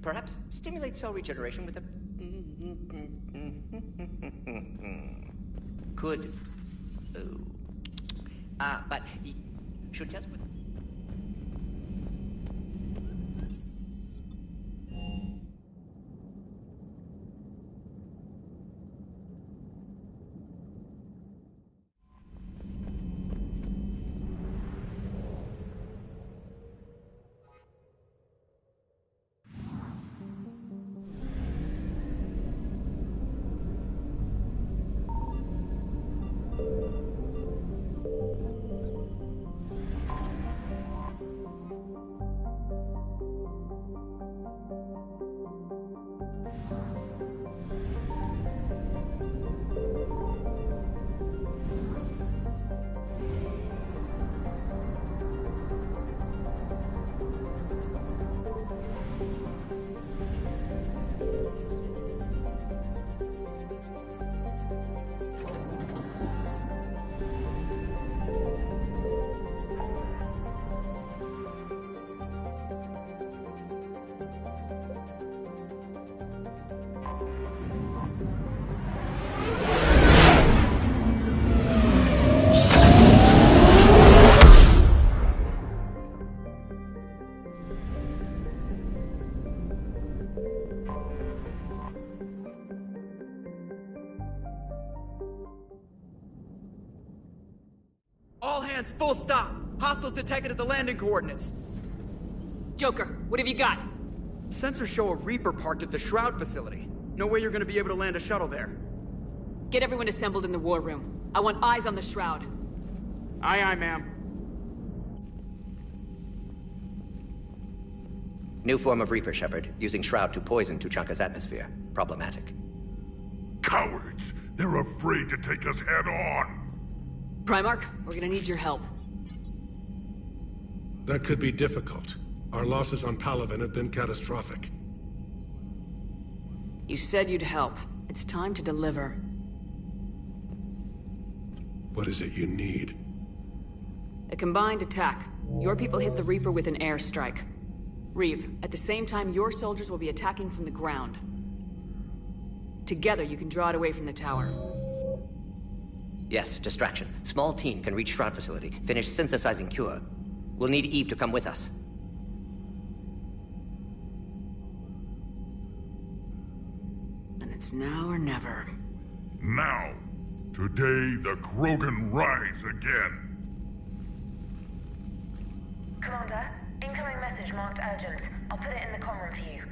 Perhaps stimulate cell regeneration with a... Could. But you should just... hands, full stop. Hostiles detected at the landing coordinates. Joker, what have you got? Sensors show a Reaper parked at the Shroud facility. No way you're gonna be able to land a shuttle there. Get everyone assembled in the war room. I want eyes on the Shroud. Aye, aye, ma'am. New form of Reaper, Shepard, using Shroud to poison Tuchanka's atmosphere. Problematic. Cowards! They're afraid to take us head-on! Primarch, we're gonna need your help. That could be difficult. Our losses on Palaven have been catastrophic. You said you'd help. It's time to deliver. What is it you need? A combined attack. Your people hit the Reaper with an airstrike. Reeve, at the same time, your soldiers will be attacking from the ground. Together, you can draw it away from the tower. Yes, distraction. Small team can reach Shroud facility, finish synthesizing cure. We'll need Eve to come with us. Then it's now or never. Now! Today, the Krogan rise again! Commander, incoming message marked urgent. I'll put it in the comm room for you.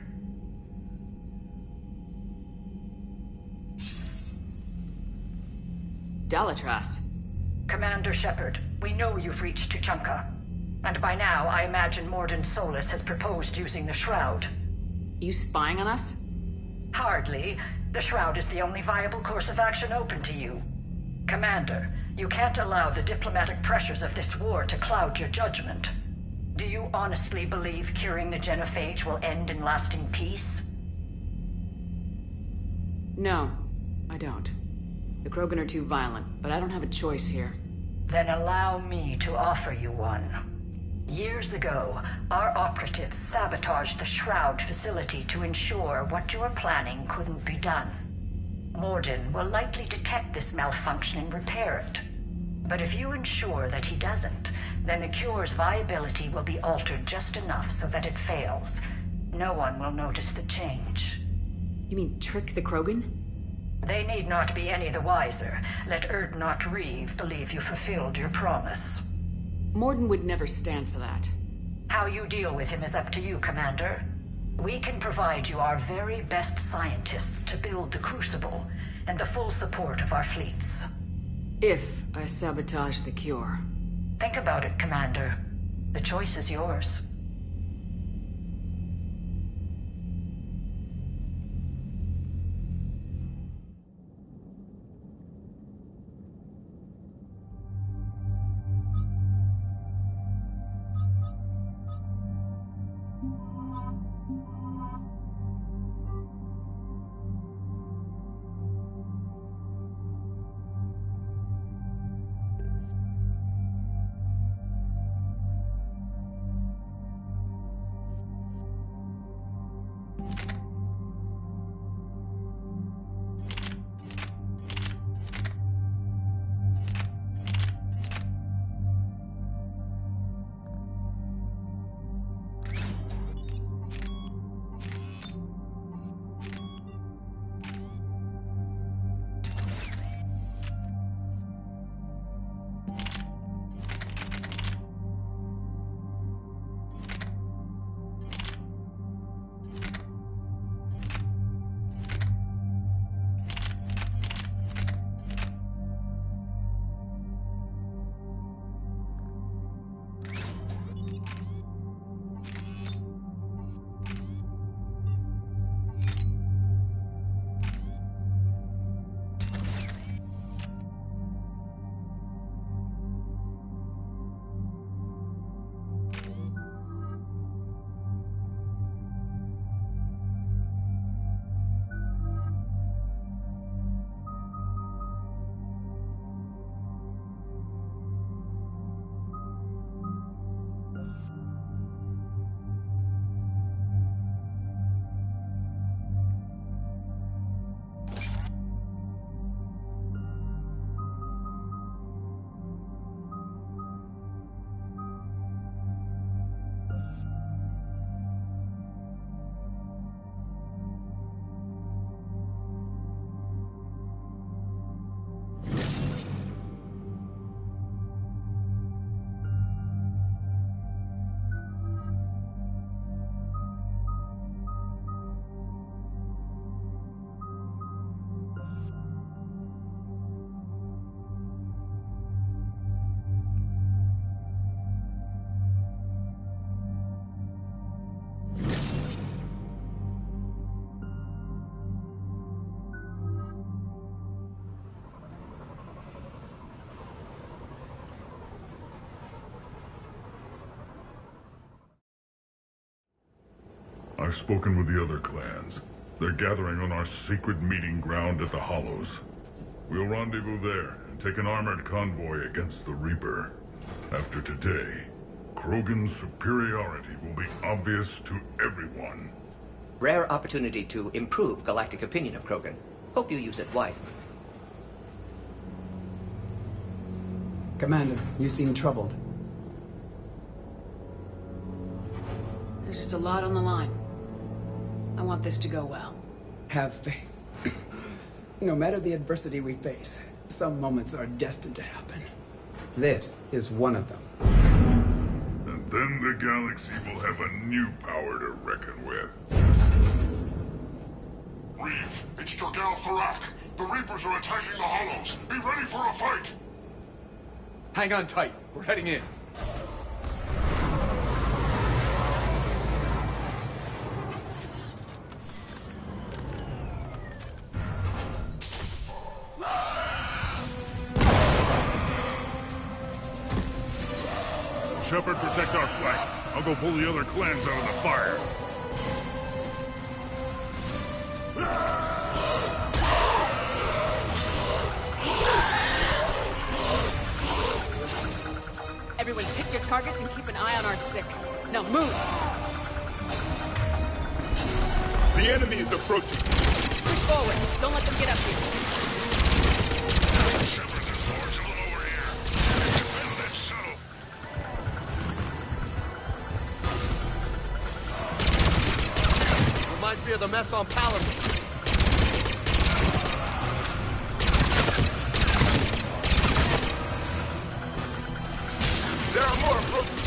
Dalatrast. Commander Shepard, we know you've reached Tuchanka. And by now, I imagine Mordin Solus has proposed using the Shroud. You spying on us? Hardly. The Shroud is the only viable course of action open to you. Commander, you can't allow the diplomatic pressures of this war to cloud your judgment. Do you honestly believe curing the genophage will end in lasting peace? No, I don't. The Krogan are too violent, but I don't have a choice here. Then allow me to offer you one. Years ago, our operatives sabotaged the Shroud facility to ensure what you were planning couldn't be done. Mordin will likely detect this malfunction and repair it. But if you ensure that he doesn't, then the cure's viability will be altered just enough so that it fails. No one will notice the change. You mean trick the Krogan? They need not be any the wiser. Let Urdnot Reeve believe you fulfilled your promise. Mordin would never stand for that. How you deal with him is up to you, Commander. We can provide you our very best scientists to build the Crucible, and the full support of our fleets. If I sabotage the cure. Think about it, Commander. The choice is yours. I've spoken with the other clans. They're gathering on our secret meeting ground at the Hollows. We'll rendezvous there and take an armored convoy against the Reaper. After today, Krogan's superiority will be obvious to everyone. Rare opportunity to improve galactic opinion of Krogan. Hope you use it wisely. Commander, you seem troubled. There's just a lot on the line. I want this to go well. Have faith. No matter the adversity we face, some moments are destined to happen. This is one of them. And then the galaxy will have a new power to reckon with. Reeve, it's Jorgal Tharak. The Reapers are attacking the Hollows. Be ready for a fight! Hang on tight. We're heading in. Shepard, protect our flank. I'll go pull the other clans out of the fire. Everyone pick your targets and keep an eye on our 6. Now move! The enemy is approaching. Push forward. Don't let them get up here. Shepard, there's hordes of them over here. Defend that shuttle. Reminds me of the mess on Paladin. There are more approaching.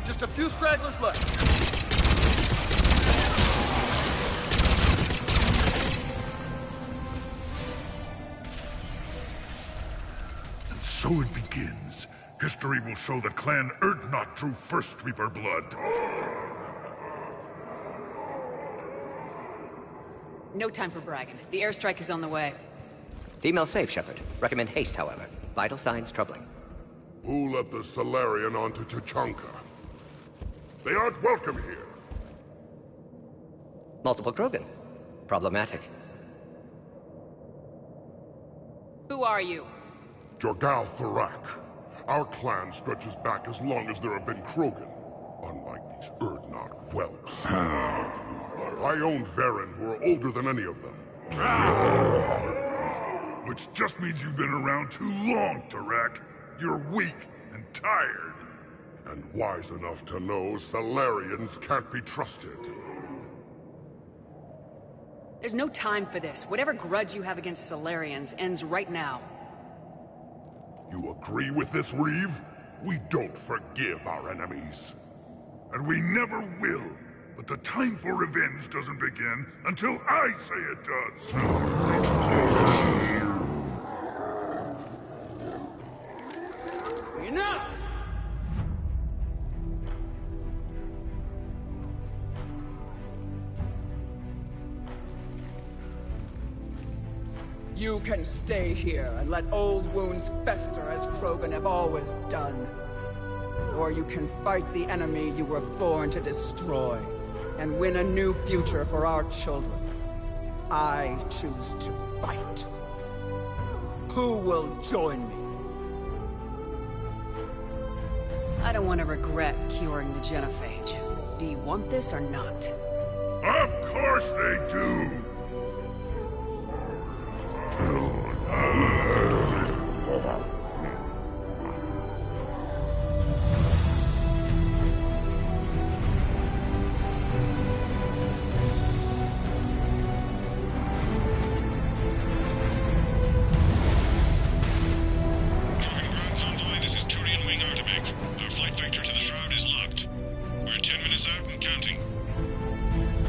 Just a few stragglers left. So it begins. History will show that Clan Urdnot drew first Reaper blood. No time for bragging. The airstrike is on the way. Female safe, Shepard. Recommend haste, however. Vital signs troubling. Who let the Salarian onto Tachanka? They aren't welcome here. Multiple Krogan. Problematic. Who are you? Jorgal Tharak. Our clan stretches back as long as there have been Krogan. Unlike these Urdnot whelps. I own Varen who are older than any of them. Which just means you've been around too long, Tharak. You're weak and tired. And wise enough to know Salarians can't be trusted. There's no time for this. Whatever grudge you have against Salarians ends right now. You agree with this, Reeve? We don't forgive our enemies. And we never will. But the time for revenge doesn't begin until I say it does. Enough! You can stay here and let old wounds fester as Krogan have always done. Or you can fight the enemy you were born to destroy, and win a new future for our children. I choose to fight. Who will join me? I don't want to regret curing the genophage. Do you want this or not? Of course they do! This is Turian Wing Artebec. Our flight vector to the Shroud is locked. We're 10 minutes out and counting.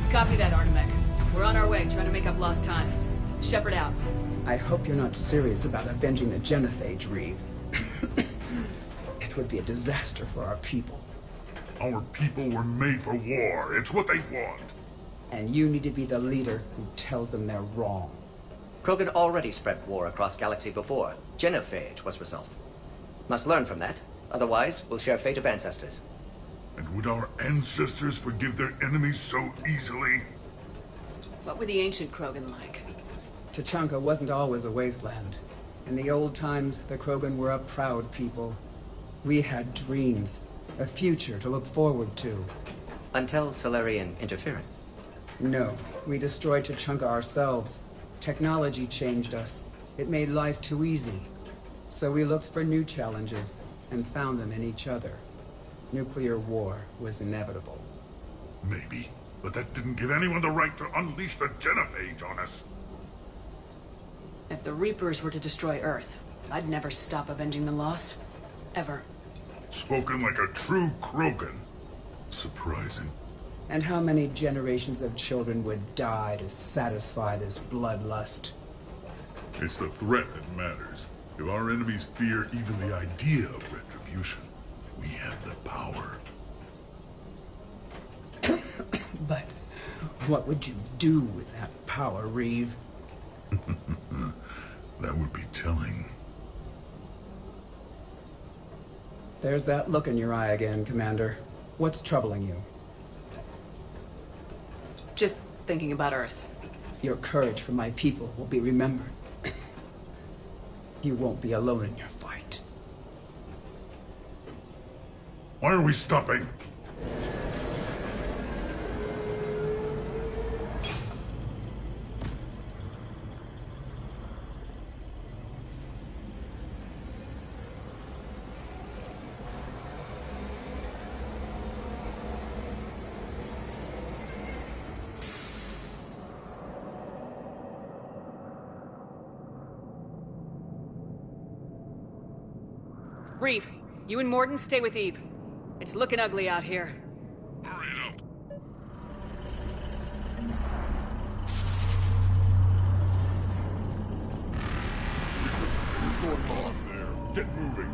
Copy that, Artemek. We're on our way, trying to make up lost time. Shepard out. I hope you're not serious about avenging the genophage, Reeve. It would be a disaster for our people. Our people were made for war. It's what they want. And you need to be the leader who tells them they're wrong. Krogan already spread war across galaxy before. Genophage was result. Must learn from that. Otherwise, we'll share fate of ancestors. And would our ancestors forgive their enemies so easily? What were the ancient Krogan like? Tuchanka wasn't always a wasteland. In the old times, the Krogan were a proud people. We had dreams, a future to look forward to. Until Solarian interference. No, we destroyed Tuchanka ourselves. Technology changed us. It made life too easy. So we looked for new challenges, and found them in each other. Nuclear war was inevitable. Maybe, but that didn't give anyone the right to unleash the Genophage on us. If the Reapers were to destroy Earth, I'd never stop avenging the loss. Ever. Spoken like a true Krogan. Surprising. And how many generations of children would die to satisfy this bloodlust? It's the threat that matters. If our enemies fear even the idea of retribution, we have the power. But what would you do with that power, Reeve? That would be telling. There's that look in your eye again, Commander. What's troubling you? Just thinking about Earth. Your courage for my people will be remembered. You won't be alone in your fight. Why are we stopping? Reeve, you and Mordin stay with Eve. It's looking ugly out here. Hurry it up. What's going on there? Get moving.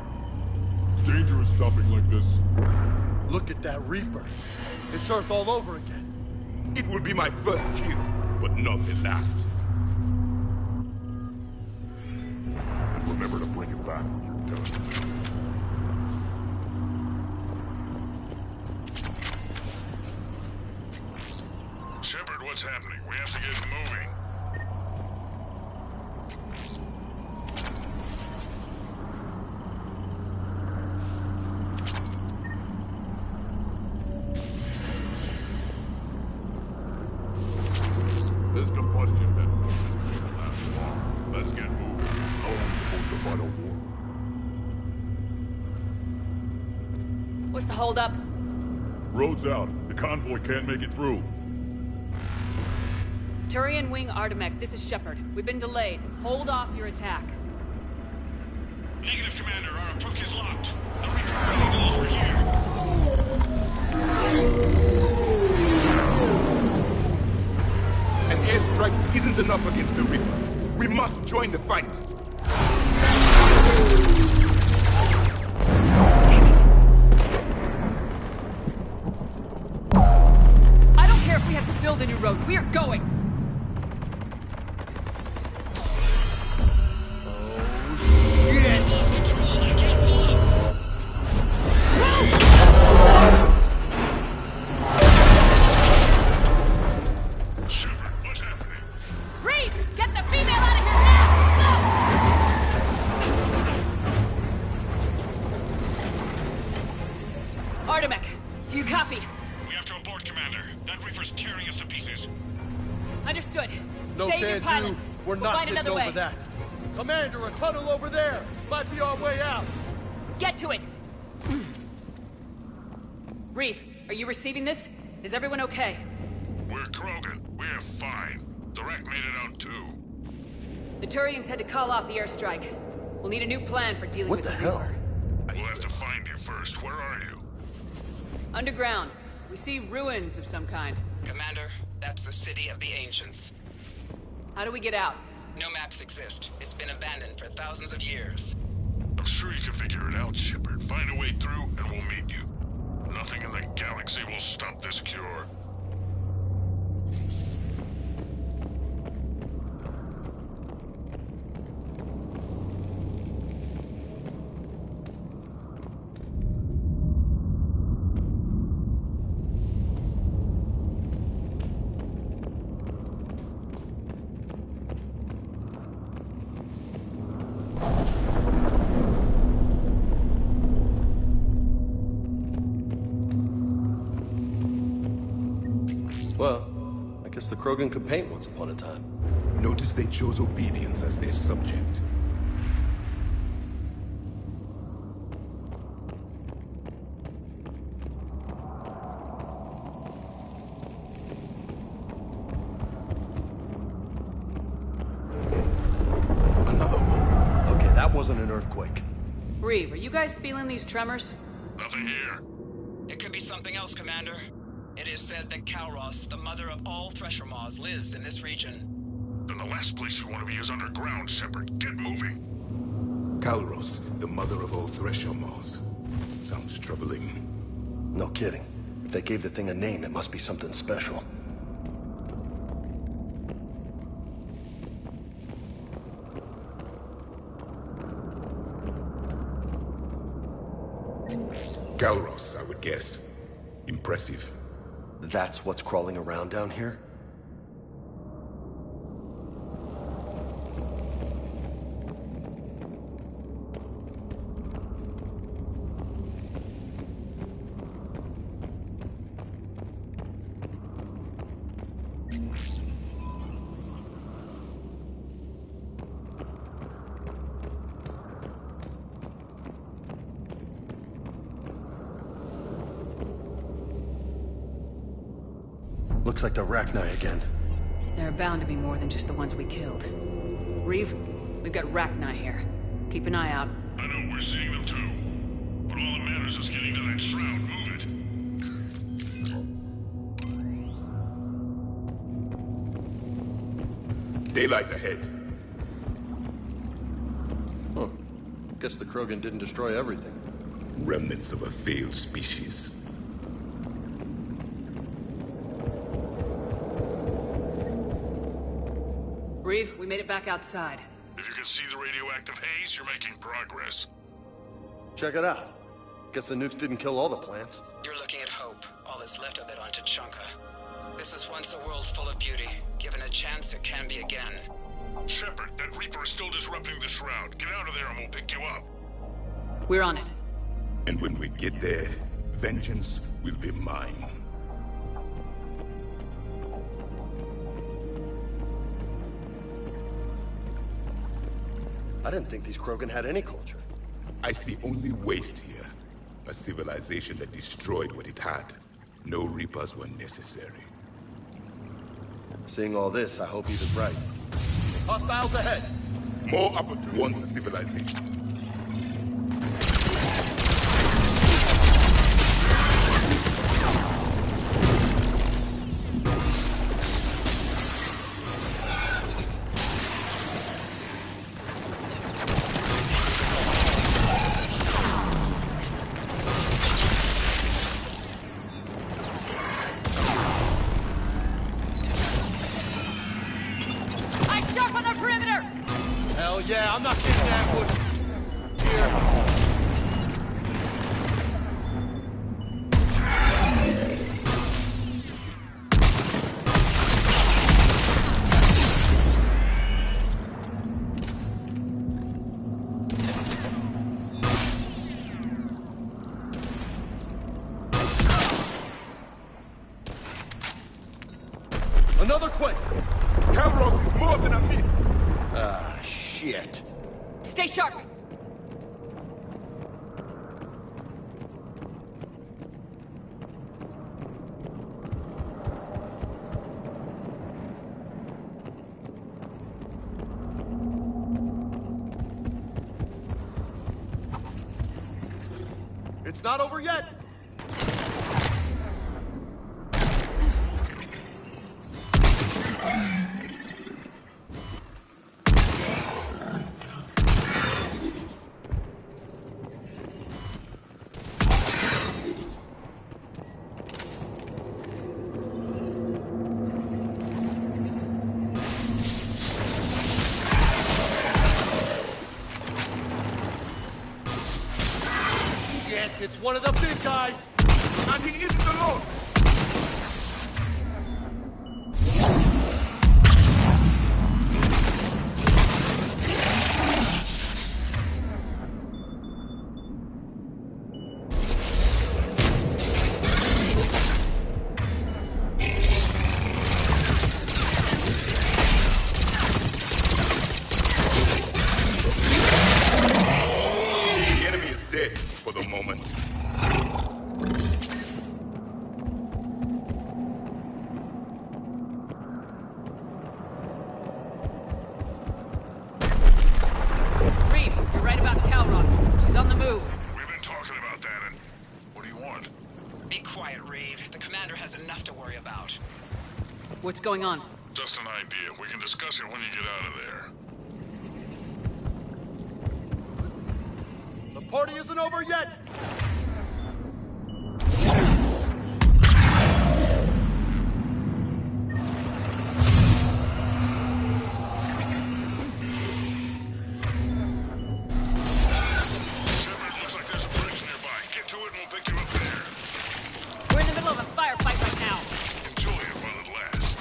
It's dangerous stopping like this. Look at that Reaper. It's Earth all over again. It will be my first kill, but not the last. And remember to bring it back when you're done. Shepard, what's happening? We have to get moving. This combustion bed doesn't last long. Let's get moving. How are we supposed to fight a war? What's the holdup? Road's out. The convoy can't make it through. Turian Wing Artemek, this is Shepard. We've been delayed. Hold off your attack. Negative, Commander. Our approach is locked. The Reaper already knows we're here. An airstrike isn't enough against the Reaper. We must join the fight. I don't care if we have to build a new road. We are going. Artemek, do you copy? We have to abort, Commander. That Reaper's tearing us to pieces. Understood. No Save your can do. pilots. We're We'll not find getting another over way. that. Commander, a tunnel over there. Might be our way out. Get to it. Reeve, are you receiving this? Is everyone okay? We're Krogan. We're fine. The wreck made it out too. The Turians had to call off the airstrike. We'll need a new plan for dealing with the Reaper. We'll have to find you first. Where are you? Underground. We see ruins of some kind. Commander, that's the city of the ancients. How do we get out? No maps exist. It's been abandoned for thousands of years. I'm sure you can figure it out, Shepard. Find a way through, and we'll meet you. Nothing in the galaxy will stop this cure. Well, I guess the Krogan could paint once upon a time. Notice they chose obedience as their subject. Another one. Okay, that wasn't an earthquake. Reeve, are you guys feeling these tremors? Nothing here. It could be something else, Commander. It is said that Kalros, the mother of all Thresher Maws, lives in this region. Then the last place you want to be is underground, Shepard. Get moving. Kalros, the mother of all Thresher Maws. Sounds troubling. No kidding. If they gave the thing a name, it must be something special. Kalros, I would guess. Impressive. That's what's crawling around down here? Looks like the Rachni again. There are bound to be more than just the ones we killed. Reeve, we've got Rachni here. Keep an eye out. I know, we're seeing them too. But all that matters is getting to that shroud. Move it. Daylight ahead. Huh. Guess the Krogan didn't destroy everything. Remnants of a failed species. Reeve, we made it back outside. If you can see the radioactive haze, you're making progress. Check it out. Guess the nukes didn't kill all the plants. You're looking at hope, all that's left of it on Tuchanka. This is once a world full of beauty. Given a chance, it can be again. Shepard, that Reaper is still disrupting the shroud. Get out of there and we'll pick you up. We're on it. And when we get there, vengeance will be mine. I didn't think these Krogan had any culture. I see only waste here. A civilization that destroyed what it had. No Reapers were necessary. Seeing all this, I hope he was right. Hostiles ahead! More opportunity. Once a civilization. Yeah, I'm not getting ambushed. Here. Another quake! Kalros is more than a myth! Ah, shit. Stay sharp! It's not over yet! It's one of the big guys! And he isn't alone! For the moment. Reeve, you're right about Calros. She's on the move. We've been talking about that, and what do you want? Be quiet, Reeve. The commander has enough to worry about. What's going on? Just an idea. We can discuss it when you get out of there. The party isn't over yet! Looks like there's a bridge nearby. Get to it and we'll pick you up there. We're in the middle of a firefight right now. Enjoy it while it lasts.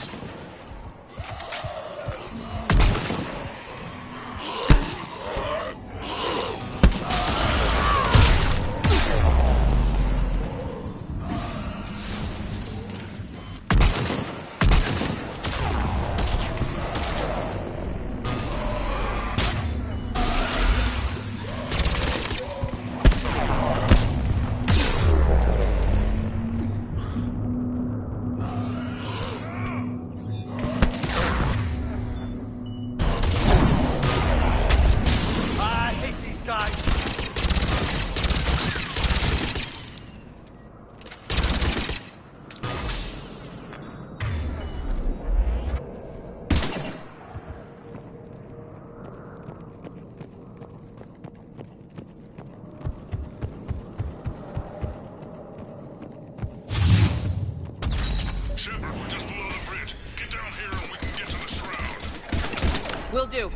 Will do.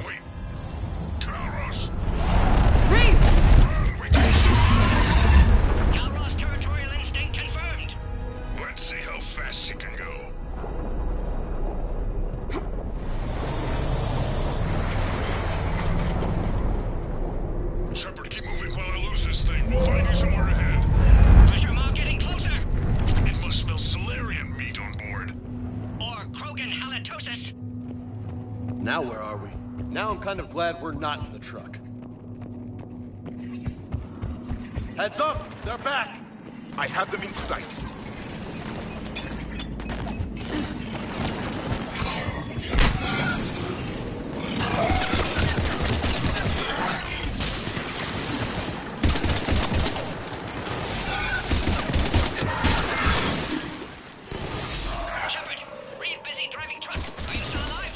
Wait. Calros! Reeve! Calros territorial instinct confirmed. Let's see how fast she can go. Shepard, keep moving while I lose this thing. We'll find you somewhere ahead. Pressure mob getting closer. It must smell Solarian meat on board. Or Krogan halitosis. Now where are we? Now I'm kind of glad we're not in the truck. Heads up! They're back! I have them in sight. Shepard, Reeve busy driving truck. Are you still alive?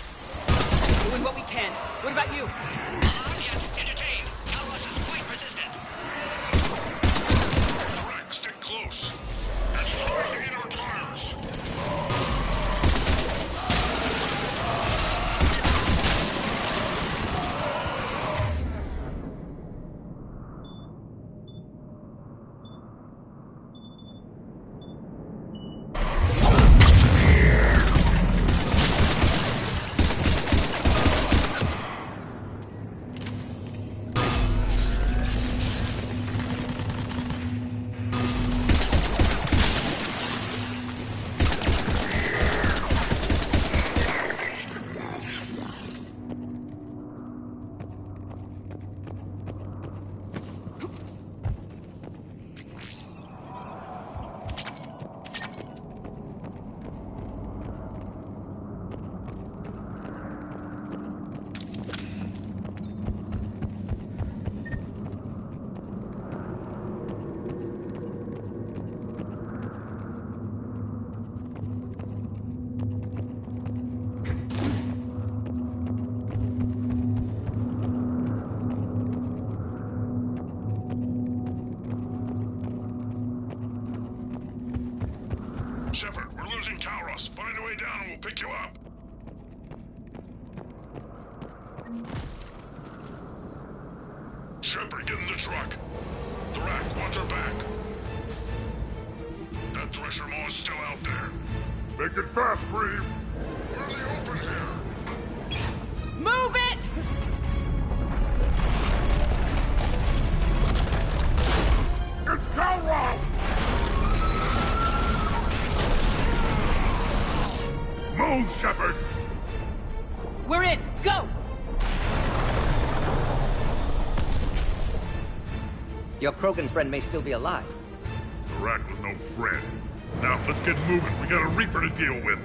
Doing what we can. What about you? Alarmed yet entertained. Calros is quite resistant. Correct. Stick close. It's starting to hit our tires. Shepard, we're losing Calros. Find a way down and we'll pick you up. Shepard, get in the truck. Thrak, watch her back. That Thresher Maw is still out there. Make it fast, Reeve. We're in the open here. Move it! It's Calross! Move, Shepard! We're in! Go! Your Krogan friend may still be alive. Thrak was no friend. Now, let's get moving. We got a Reaper to deal with.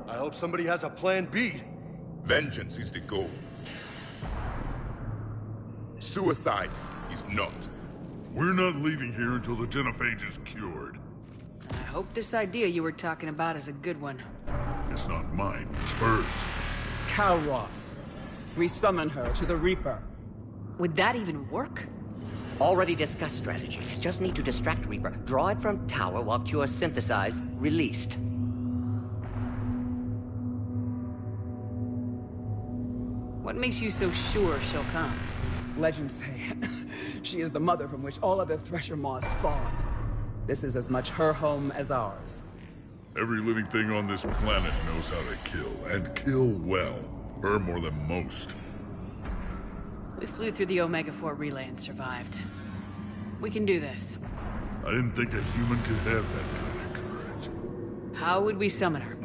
I hope somebody has a plan B. Vengeance is the goal. Suicide is not. We're not leaving here until the genophage is cured. I hope this idea you were talking about is a good one. It's not mine, it's hers. Calross. We summon her to the Reaper. Would that even work? Already discussed strategy. Just need to distract Reaper. Draw it from tower while Cure synthesized, released. What makes you so sure she'll come? Legends say she is the mother from which all other Thresher Maws spawn. This is as much her home as ours. Every living thing on this planet knows how to kill, and kill well. Her more than most. We flew through the Omega-4 relay and survived. We can do this. I didn't think a human could have that kind of courage. How would we summon her?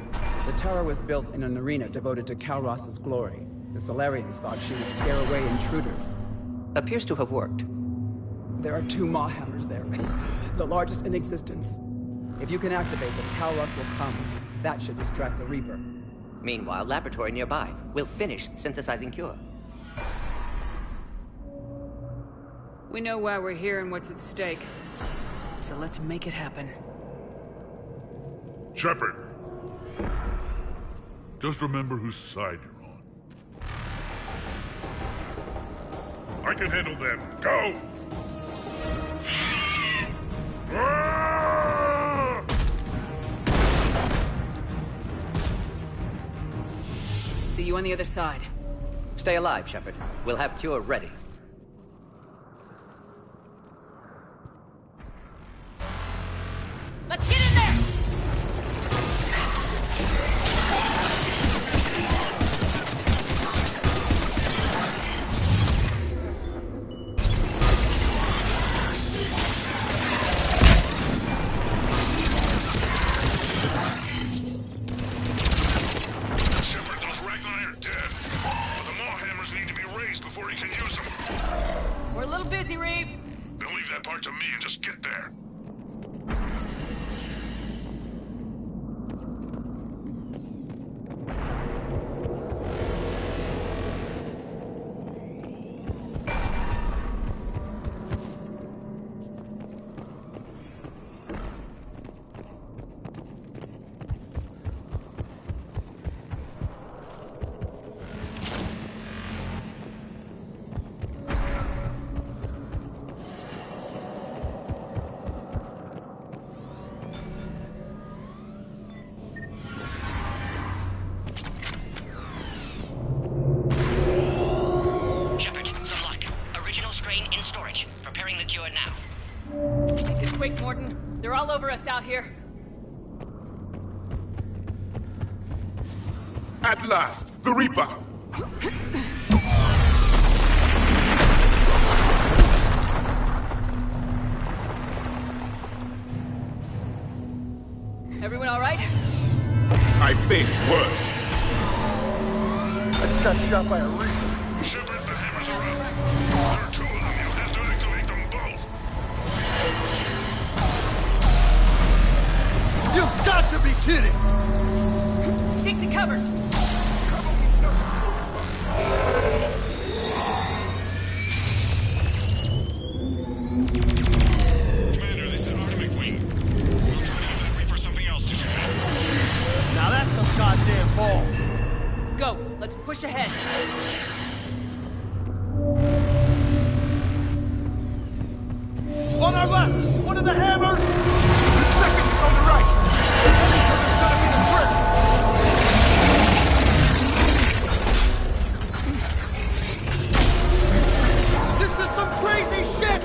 The tower was built in an arena devoted to Calross's glory. The Solarians thought she would scare away intruders. Appears to have worked. There are 2 Maw hammers there, the largest in existence. If you can activate them, Calross will come. That should distract the Reaper. Meanwhile, laboratory nearby. We'll finish synthesizing Cure. We know why we're here and what's at stake. So let's make it happen. Shepard! Just remember whose side you're on. I can handle them. Go! Ah! See you on the other side. Stay alive, Shepard. We'll have Cure ready. Let's get in there! Shepard, those Ragnar are dead. But the Maw hammers need to be raised before he can use them. We're a little busy, Reeve. Then leave that part to me and just get there. Quick, Morton. They're all over us out here. At last, the Reaper! Everyone all right? I think worse. I just got shot by a Reaper. Shepard, the hammers are up. There are 2 of them. You'll have to activate them both. You've got to be kidding! Stick to cover. Commander, this is Atomic Wing. We'll try to give that Reaper something else to shoot at. Now that's some goddamn balls. go. Let's push ahead. On our left! One of the hammers! The second is on the right! Pretty sure there's gonna be the third! This is some crazy shit!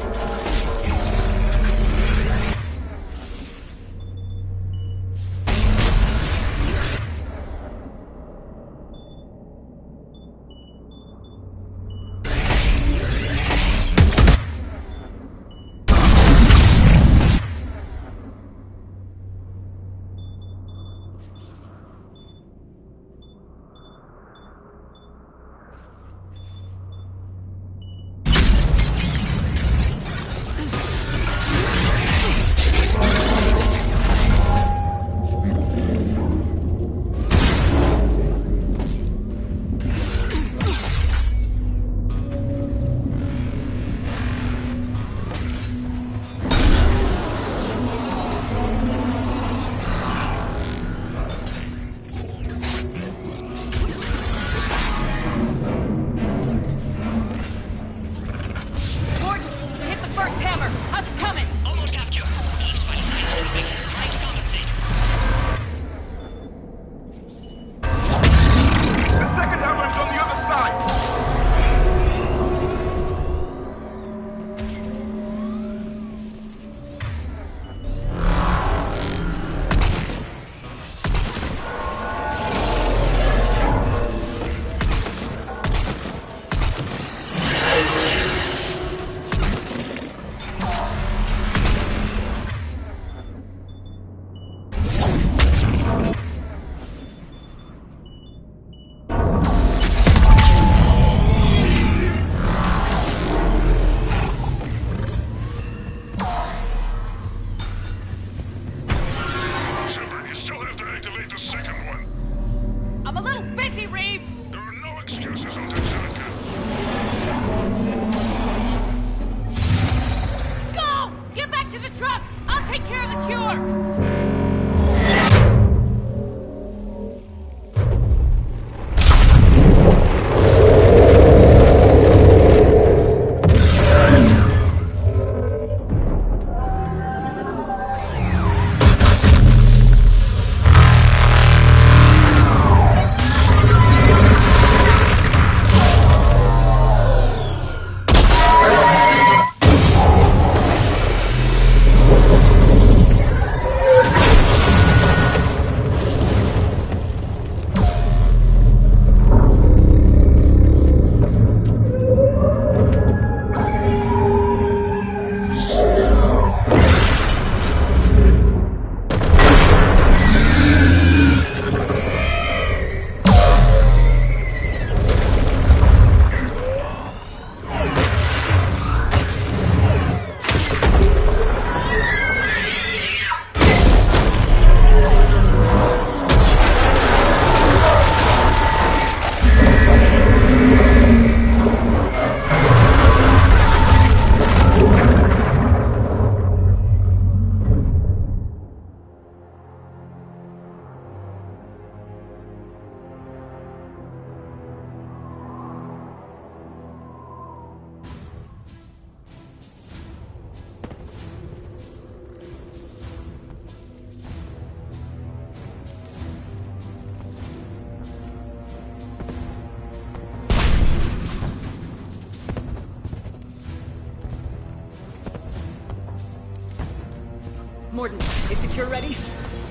Mordin, is the cure ready?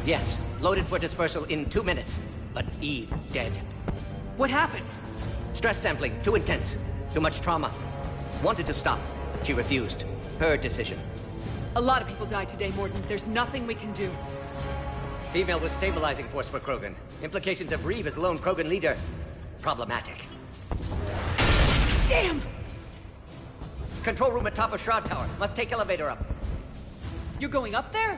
Yes, loaded for dispersal in 2 minutes. But Eve, dead. What happened? Stress sampling, too intense. Too much trauma. Wanted to stop. She refused. Her decision. A lot of people died today, Mordin. There's nothing we can do. Female was stabilizing force for Krogan. Implications of Reeve as lone Krogan leader. Problematic. Damn! Control room at top of Shroud Tower. Must take elevator up. You're going up there?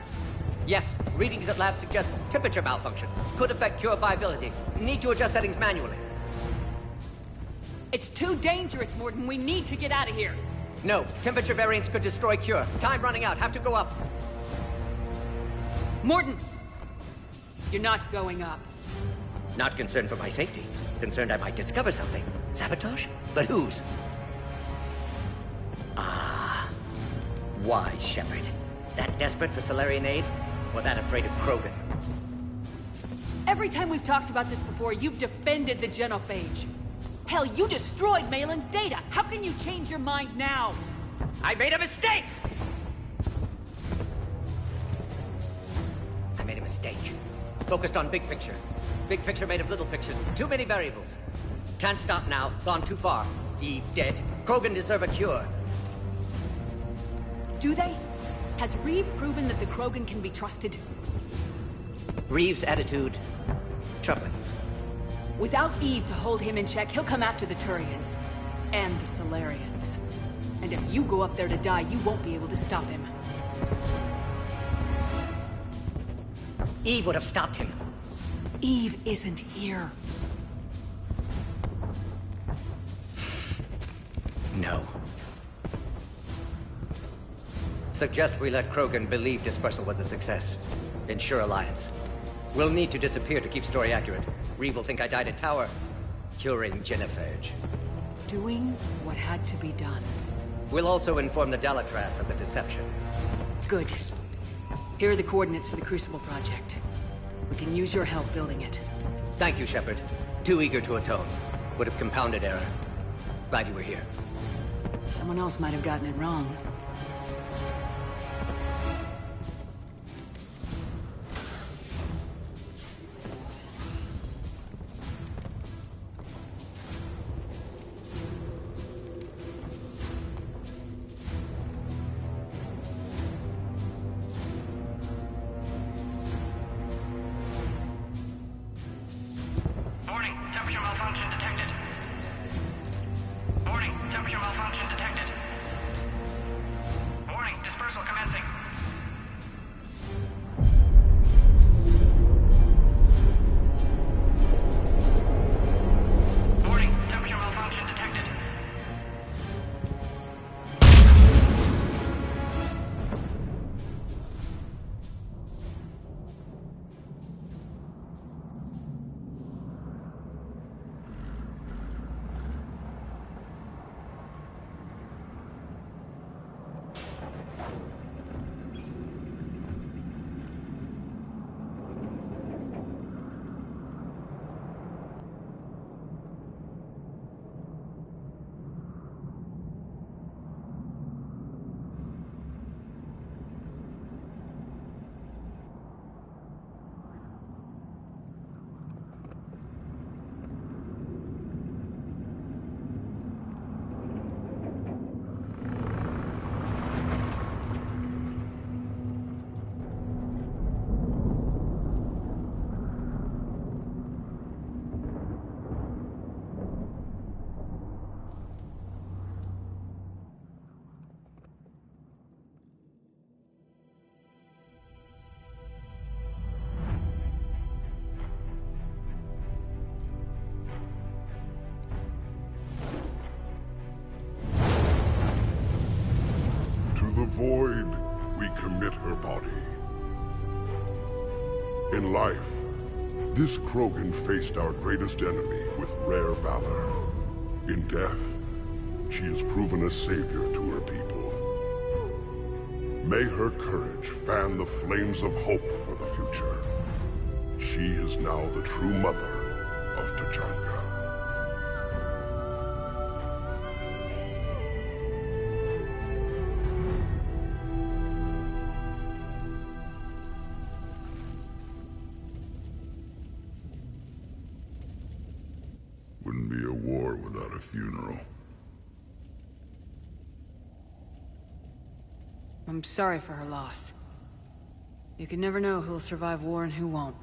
Yes. Readings at lab suggest temperature malfunction. Could affect cure viability. Need to adjust settings manually. It's too dangerous, Mordin. We need to get out of here. No. Temperature variance could destroy cure. Time running out. Have to go up. Mordin! You're not going up. Not concerned for my safety. Concerned I might discover something. Sabotage? But whose? Ah. Why, Shepard? That desperate for Salarian aid? Or that afraid of Krogan? Every time we've talked about this before, you've defended the genophage. Hell, you destroyed Malin's data. How can you change your mind now? I made a mistake! I made a mistake. Focused on big picture. Big picture made of little pictures. Too many variables. Can't stop now. Gone too far. Eve dead. Krogan deserve a cure. Do they? Has Reeve proven that the Krogan can be trusted? Reeve's attitude... troubling. Without Eve to hold him in check, he'll come after the Turians. And the Solarians. And if you go up there to die, you won't be able to stop him. Eve would have stopped him. Eve isn't here. No. Suggest we let Krogan believe dispersal was a success. Ensure alliance. We'll need to disappear to keep story accurate. Reeve will think I died at Tower, curing genophage. Doing what had to be done. We'll also inform the Dalatras of the deception. Good. Here are the coordinates for the Crucible project. We can use your help building it. Thank you, Shepard. Too eager to atone. Would have compounded error. Glad you were here. Someone else might have gotten it wrong. The void, we commit her body. In life, this Krogan faced our greatest enemy with rare valor. In death, she has proven a savior to her people. May her courage fan the flames of hope for the future. She is now the true mother of Tachanka. Wouldn't be a war without a funeral. I'm sorry for her loss. You can never know who'll survive war and who won't.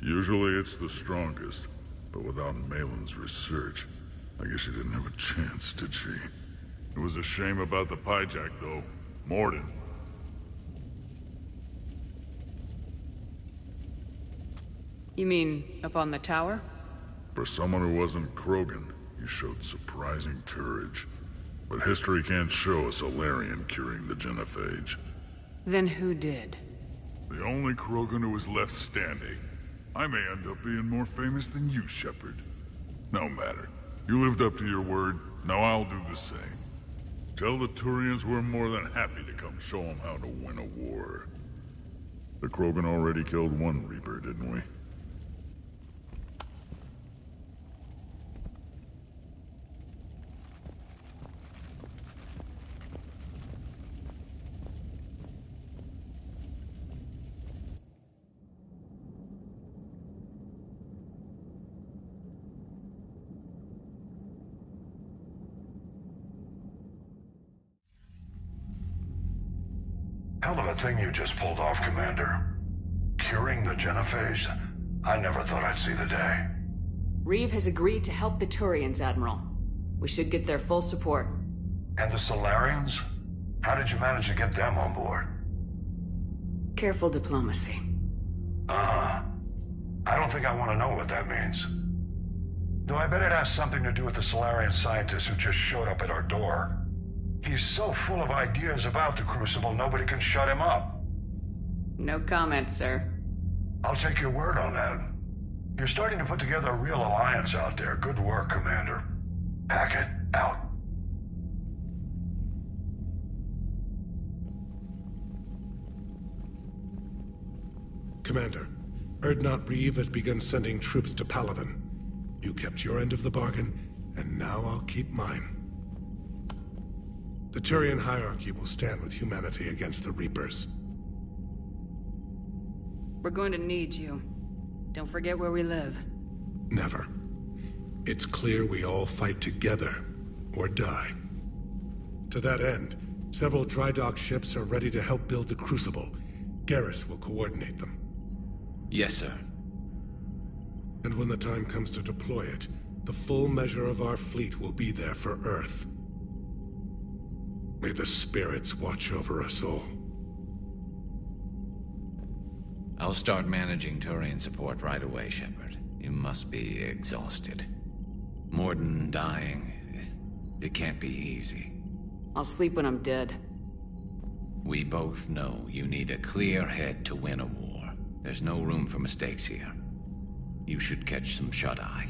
Usually it's the strongest, but without Malin's research, I guess she didn't have a chance, did she? It was a shame about the hijack, though. Morden. You mean up on the tower? For someone who wasn't Krogan, you showed surprising courage. But history can't show a Solarian curing the genophage. Then who did? The only Krogan who is left standing. I may end up being more famous than you, Shepard. No matter. You lived up to your word, now I'll do the same. Tell the Turians we're more than happy to come show them how to win a war. The Krogan already killed one Reaper, didn't we? Hell of a thing you just pulled off, Commander. Curing the genophage? I never thought I'd see the day. Reeve has agreed to help the Turians, Admiral. We should get their full support. And the Solarians? How did you manage to get them on board? Careful diplomacy. Uh-huh. I don't think I want to know what that means. Though I bet it has something to do with the Solarian scientist who just showed up at our door. He's so full of ideas about the Crucible, nobody can shut him up. No comment, sir. I'll take your word on that. You're starting to put together a real alliance out there. Good work, Commander. Hackett, out. Commander, Urdnot Reeve has begun sending troops to Palaven. You kept your end of the bargain, and now I'll keep mine. The Turian hierarchy will stand with humanity against the Reapers. We're going to need you. Don't forget where we live. Never. It's clear we all fight together, or die. To that end, several dry dock ships are ready to help build the Crucible. Garrus will coordinate them. Yes, sir. And when the time comes to deploy it, the full measure of our fleet will be there for Earth. May the spirits watch over us all. I'll start managing Turian support right away, Shepard. You must be exhausted. Morden dying, it can't be easy. I'll sleep when I'm dead. We both know you need a clear head to win a war. There's no room for mistakes here. You should catch some shut-eye.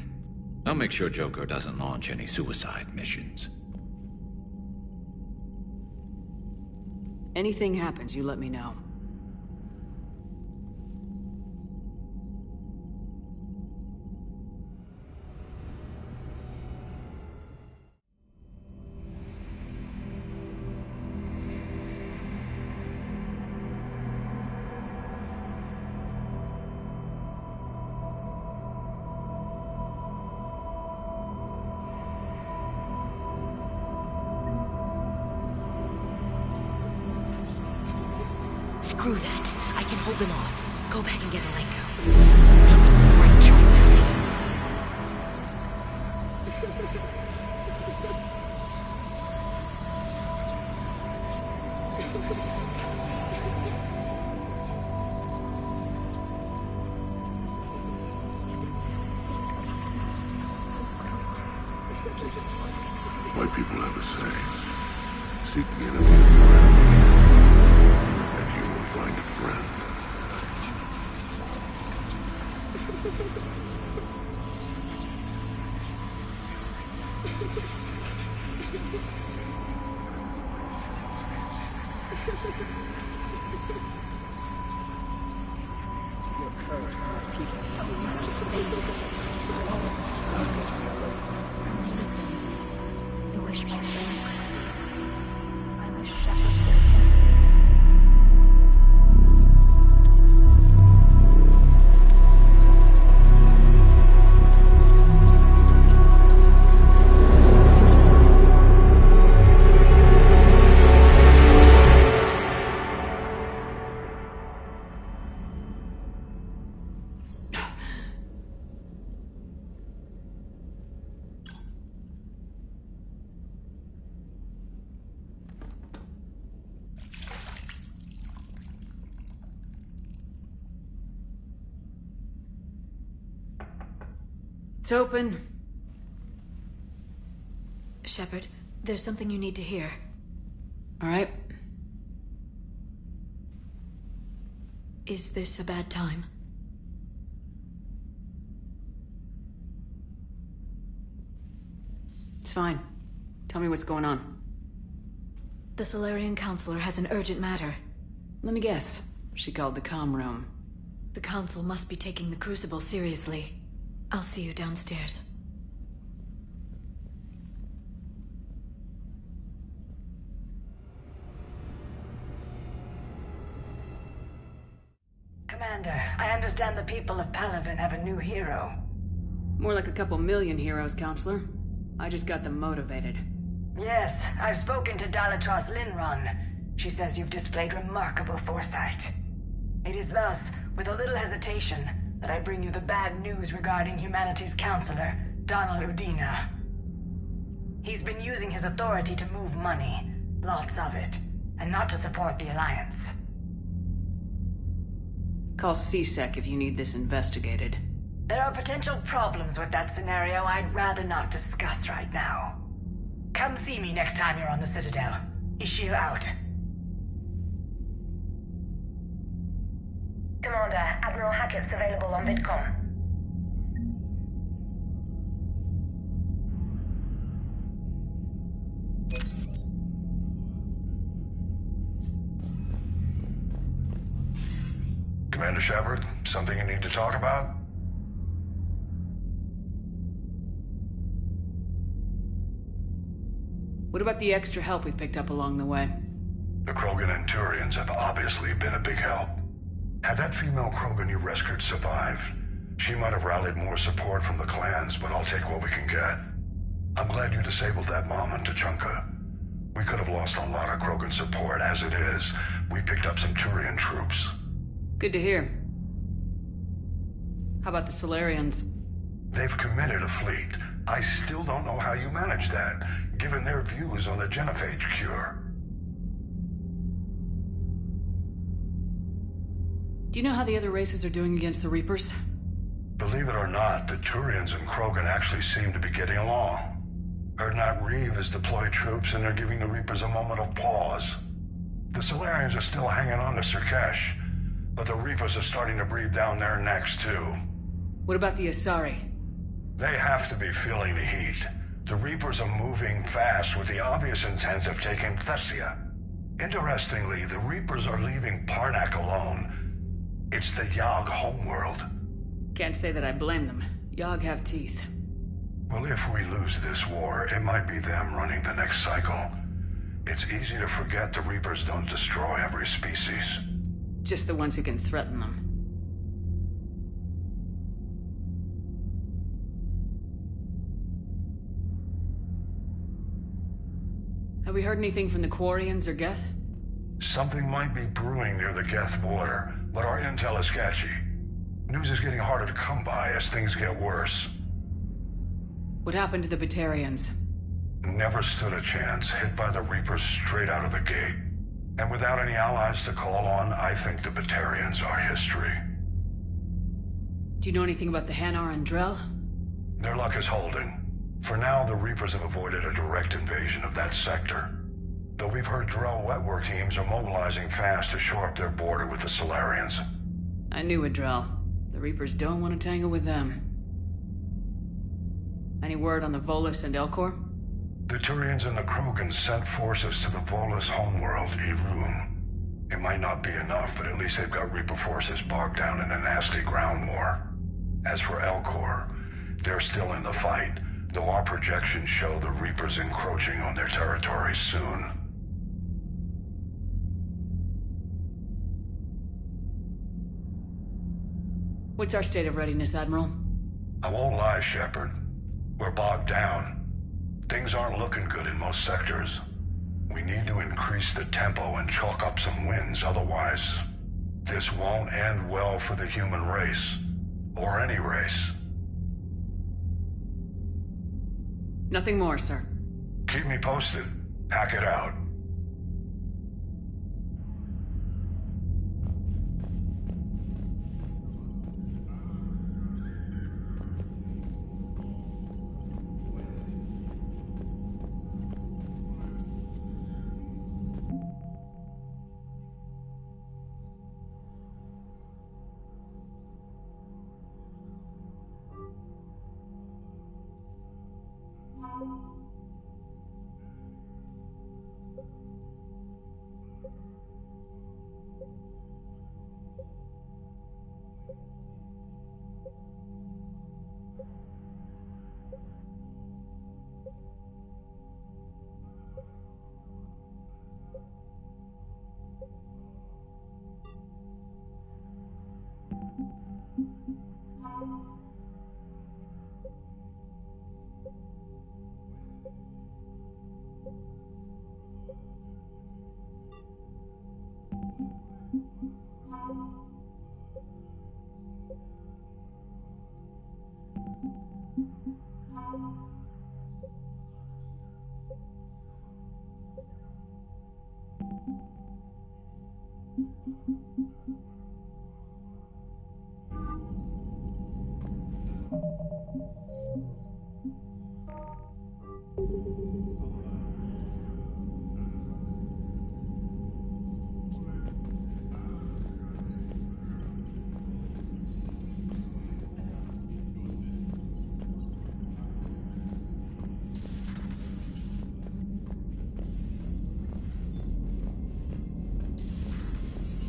I'll make sure Joker doesn't launch any suicide missions. Anything happens, you let me know. Screw that. I can hold them off. Go back and get Alenko. That was the right choice, My people have a saying. Seek the enemy of your enemy, and you will find a friend. Your courage, my people, so much I wish my friends could see it. I wish Shepard could. It's open. Shepard, there's something you need to hear. All right. Is this a bad time? It's fine. Tell me what's going on. The Solarian Counselor has an urgent matter. Let me guess. She called the comm room. The Council must be taking the Crucible seriously. I'll see you downstairs. Commander, I understand the people of Palaven have a new hero. More like a couple million heroes, Counselor. I just got them motivated. Yes, I've spoken to Dalatros Linron. She says you've displayed remarkable foresight. It is thus, with a little hesitation, that I bring you the bad news regarding humanity's counselor, Donald Udina. He's been using his authority to move money, lots of it, and not to support the Alliance. Call CSEC if you need this investigated. There are potential problems with that scenario I'd rather not discuss right now. Come see me next time you're on the Citadel. Ishil out. Commander, Admiral Hackett's available on VidCom. Commander Shepard, something you need to talk about? What about the extra help we picked up along the way? The Krogan and Turians have obviously been a big help. Had that female Krogan you rescued survived, she might have rallied more support from the clans, but I'll take what we can get. I'm glad you disabled that bomb on Tuchanka. We could have lost a lot of Krogan support. As it is, we picked up some Turian troops. Good to hear. How about the Solarians? They've committed a fleet. I still don't know how you managed that, given their views on the genophage cure. Do you know how the other races are doing against the Reapers? Believe it or not, the Turians and Krogan actually seem to be getting along. Erdnot Reeve has deployed troops and they're giving the Reapers a moment of pause. The Solarians are still hanging on to Sirkesh, but the Reapers are starting to breathe down their necks too. What about the Asari? They have to be feeling the heat. The Reapers are moving fast with the obvious intent of taking Thessia. Interestingly, the Reapers are leaving Parnak alone. It's the Yogg homeworld. Can't say that I blame them. Yogg have teeth. Well, if we lose this war, it might be them running the next cycle. It's easy to forget the Reapers don't destroy every species. Just the ones who can threaten them. Have we heard anything from the Quarians or Geth? Something might be brewing near the Geth border, but our intel is sketchy. News is getting harder to come by as things get worse. What happened to the Batarians? Never stood a chance, hit by the Reapers straight out of the gate. And without any allies to call on, I think the Batarians are history. Do you know anything about the Hanar and Drell? Their luck is holding. For now, the Reapers have avoided a direct invasion of that sector. Though we've heard Drell wetwork teams are mobilizing fast to shore up their border with the Solarians. I knew it, Drell. The Reapers don't want to tangle with them. Any word on the Volus and Elcor? The Turians and the Krogan sent forces to the Volus homeworld, Irun. It might not be enough, but at least they've got Reaper forces bogged down in a nasty ground war. As for Elcor, they're still in the fight, though our projections show the Reapers encroaching on their territory soon. What's our state of readiness, Admiral? I won't lie, Shepard. We're bogged down. Things aren't looking good in most sectors. We need to increase the tempo and chalk up some wins, otherwise this won't end well for the human race. Or any race. Nothing more, sir. Keep me posted. Hack it out.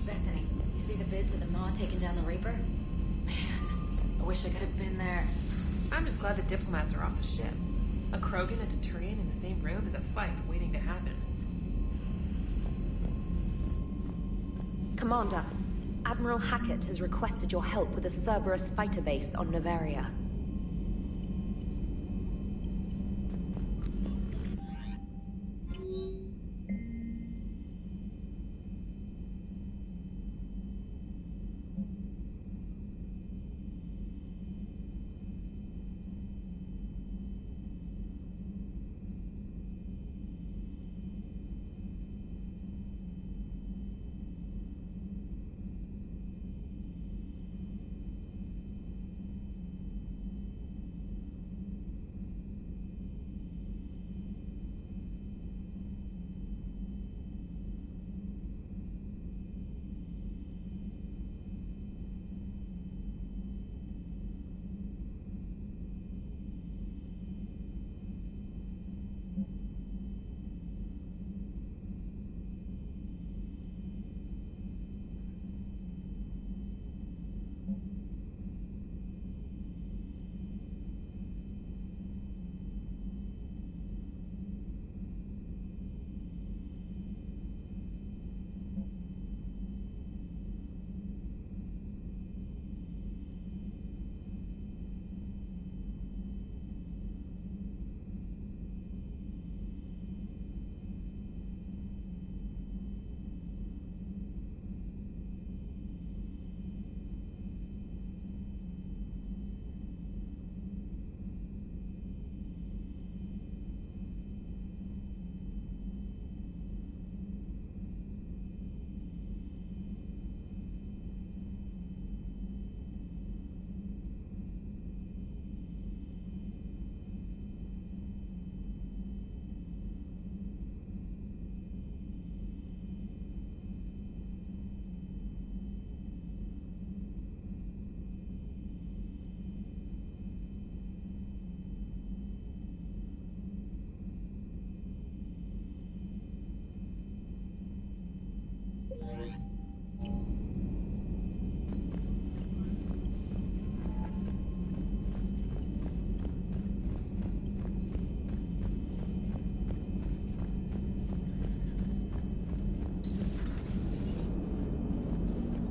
Bethany, you see the vids of the Maw taking down the Reaper? Man, I wish I could have been there. I'm just glad the diplomats are off the ship. A Krogan and a Turian in the same room is a fight waiting to happen. Commander, Admiral Hackett has requested your help with a Cerberus fighter base on Novaria.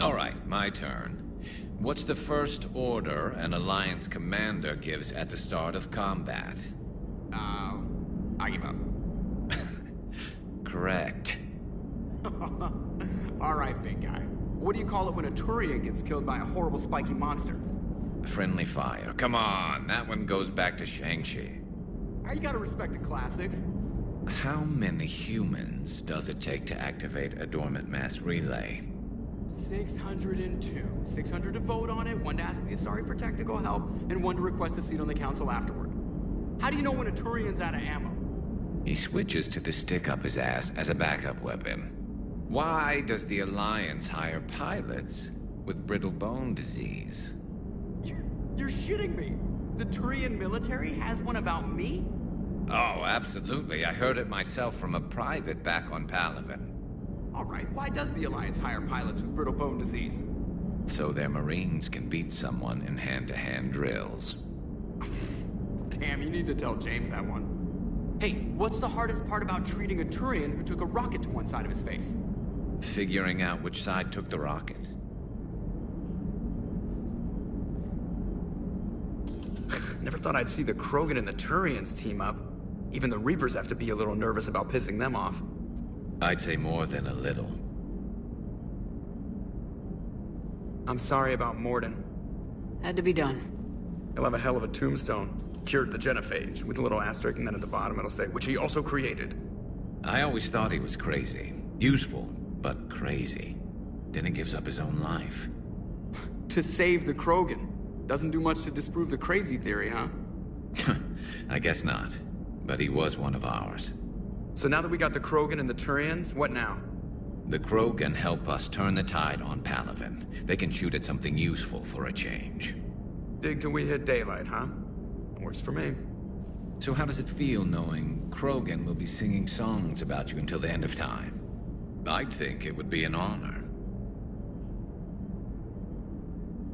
All right, my turn. What's the first order an Alliance commander gives at the start of combat? I give up. Correct. All right, big guy. What do you call it when a Turian gets killed by a horrible spiky monster? Friendly fire. Come on, that one goes back to Shang-Chi. You gotta respect the classics. How many humans does it take to activate a dormant mass relay? 602. 600 to vote on it, 1 to ask the Asari for technical help, and 1 to request a seat on the council afterward. How do you know when a Turian's out of ammo? He switches to the stick up his ass as a backup weapon. Why does the Alliance hire pilots with brittle bone disease? You're shitting me! The Turian military has one about me? Oh, absolutely. I heard it myself from a private back on Palaven. Alright, why does the Alliance hire pilots with brittle bone disease? So their Marines can beat someone in hand-to-hand drills. Damn, you need to tell James that one. Hey, what's the hardest part about treating a Turian who took a rocket to one side of his face? Figuring out which side took the rocket. Never thought I'd see the Krogan and the Turians team up. Even the Reapers have to be a little nervous about pissing them off. I'd say more than a little. I'm sorry about Morden. Had to be done. He'll have a hell of a tombstone. Cured the genophage, with a little asterisk, and then at the bottom it'll say, which he also created. I always thought he was crazy. Useful, but crazy. Then he gives up his own life. To save the Krogan. Doesn't do much to disprove the crazy theory, huh? I guess not. But he was one of ours. So now that we got the Krogan and the Turians, what now? The Krogan help us turn the tide on Palaven. They can shoot at something useful for a change. Dig till we hit daylight, huh? Works for me. So how does it feel knowing Krogan will be singing songs about you until the end of time? I'd think it would be an honor.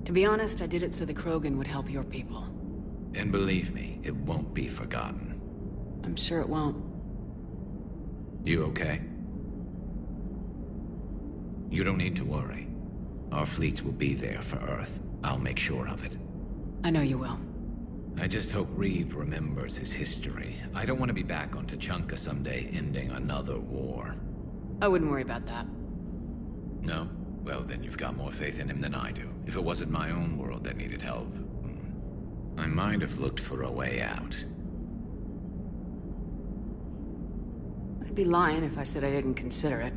To be honest, I did it so the Krogan would help your people. And believe me, it won't be forgotten. I'm sure it won't. You okay? You don't need to worry. Our fleets will be there for Earth. I'll make sure of it. I know you will. I just hope Reeve remembers his history. I don't want to be back on Tuchanka someday ending another war. I wouldn't worry about that. No? Well, then you've got more faith in him than I do. If it wasn't my own world that needed help, I might have looked for a way out. I'd be lying if I said I didn't consider it.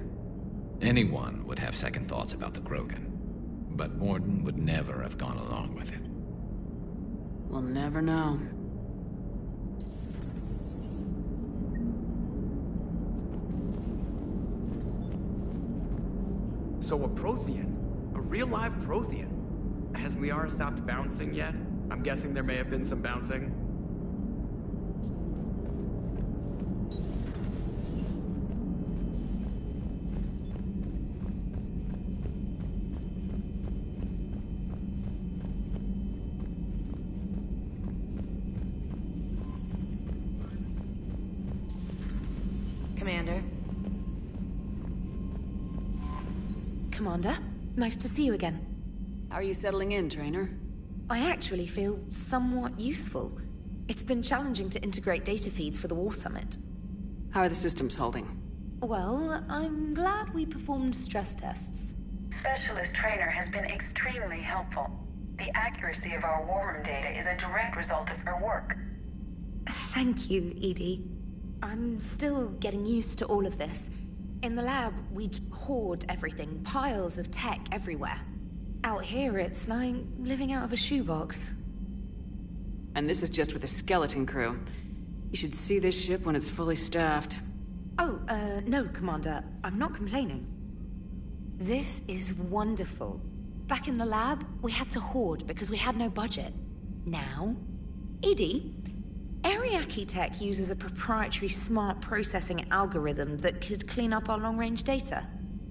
Anyone would have second thoughts about the Krogan. But Morden would never have gone along with it. We'll never know. So a Prothean? A real live Prothean? Has Liara stopped bouncing yet? I'm guessing there may have been some bouncing. Commander. Commander, nice to see you again. How are you settling in, Trainer? I actually feel somewhat useful. It's been challenging to integrate data feeds for the War Summit. How are the systems holding? Well, I'm glad we performed stress tests. Specialist Trainer has been extremely helpful. The accuracy of our war room data is a direct result of her work. Thank you, Edie. I'm still getting used to all of this. In the lab, we'd hoard everything, piles of tech everywhere. Out here, it's like living out of a shoebox. And this is just with a skeleton crew. You should see this ship when it's fully staffed. Oh, no, Commander. I'm not complaining. This is wonderful. Back in the lab, we had to hoard because we had no budget. Now, Edie, Ariake Tech uses a proprietary smart processing algorithm that could clean up our long-range data.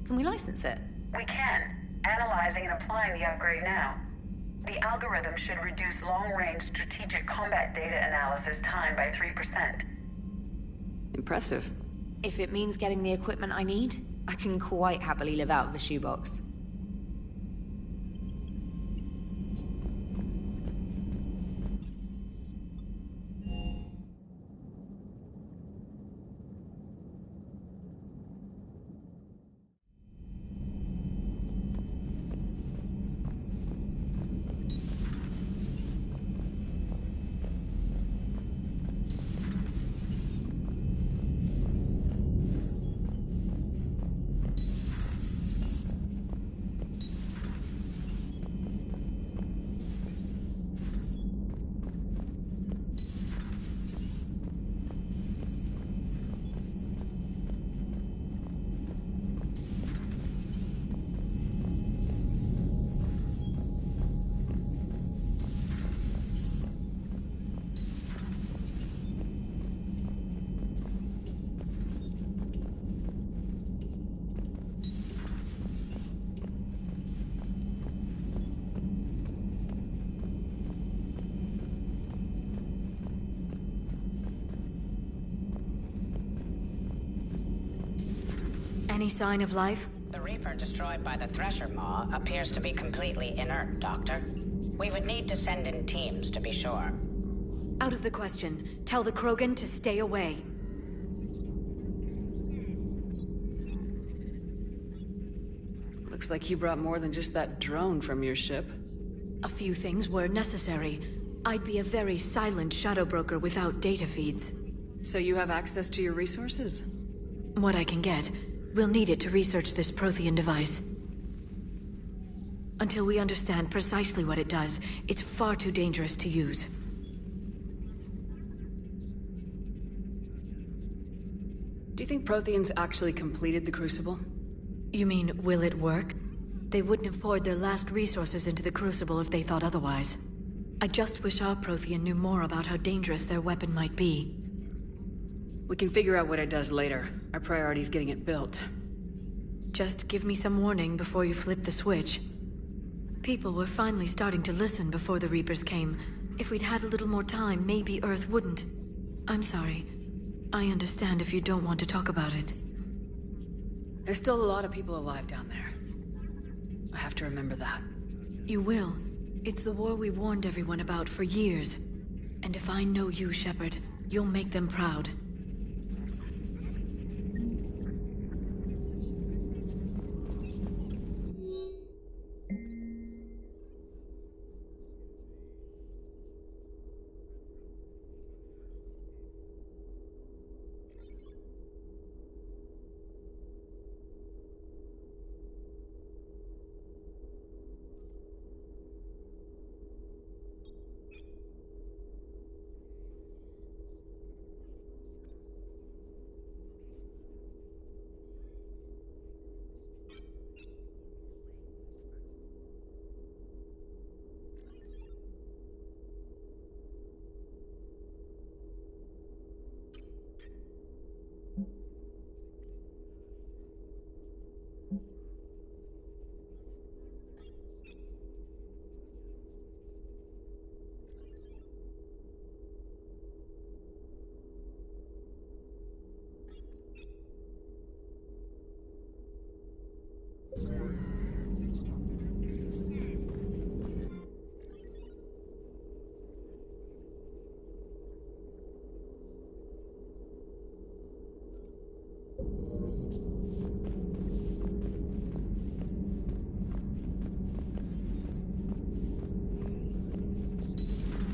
Can we license it? We can. Analyzing and applying the upgrade now. The algorithm should reduce long-range strategic combat data analysis time by 3%. Impressive. If it means getting the equipment I need, I can quite happily live out of a shoebox. Any sign of life? The Reaper destroyed by the Thresher Maw appears to be completely inert, Doctor. We would need to send in teams to be sure. Out of the question. Tell the Krogan to stay away. Looks like you brought more than just that drone from your ship. A few things were necessary. I'd be a very silent shadow broker without data feeds. So you have access to your resources? What I can get. We'll need it to research this Prothean device. Until we understand precisely what it does, it's far too dangerous to use. Do you think Protheans actually completed the Crucible? You mean, will it work? They wouldn't have poured their last resources into the Crucible if they thought otherwise. I just wish our Prothean knew more about how dangerous their weapon might be. We can figure out what it does later. Our priority's getting it built. Just give me some warning before you flip the switch. People were finally starting to listen before the Reapers came. If we'd had a little more time, maybe Earth wouldn't. I'm sorry. I understand if you don't want to talk about it. There's still a lot of people alive down there. I have to remember that. You will. It's the war we warned everyone about for years. And if I know you, Shepard, you'll make them proud.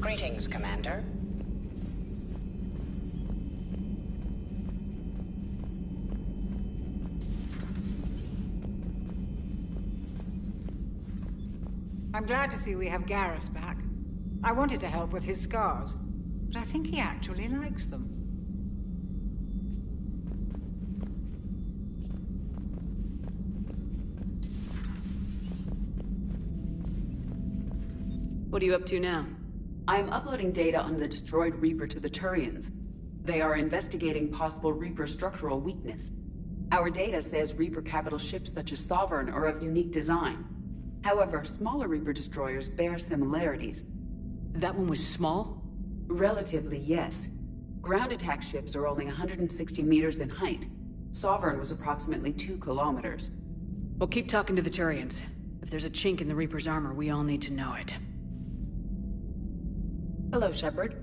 Greetings, Commander. I'm glad to see we have Garrus back. I wanted to help with his scars, but I think he actually likes them. What are you up to now? I am uploading data on the destroyed Reaper to the Turians. They are investigating possible Reaper structural weakness. Our data says Reaper capital ships such as Sovereign are of unique design. However, smaller Reaper destroyers bear similarities. That one was small? Relatively, yes. Ground attack ships are only 160 meters in height. Sovereign was approximately 2 kilometers. We'll keep talking to the Turians. If there's a chink in the Reaper's armor, we all need to know it. Hello, Shepard.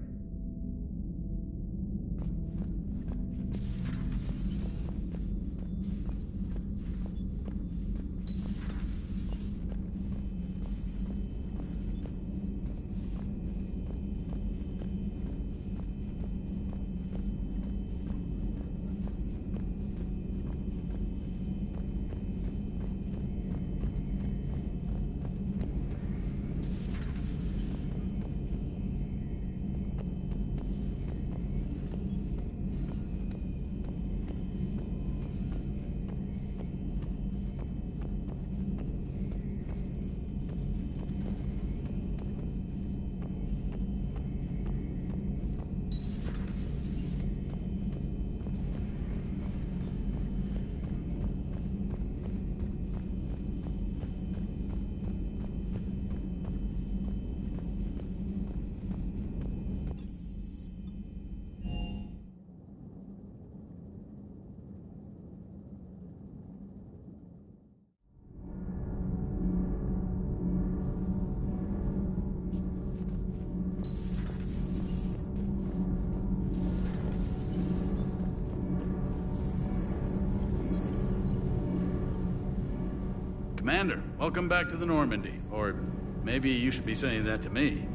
Commander, welcome back to the Normandy. Or maybe you should be saying that to me.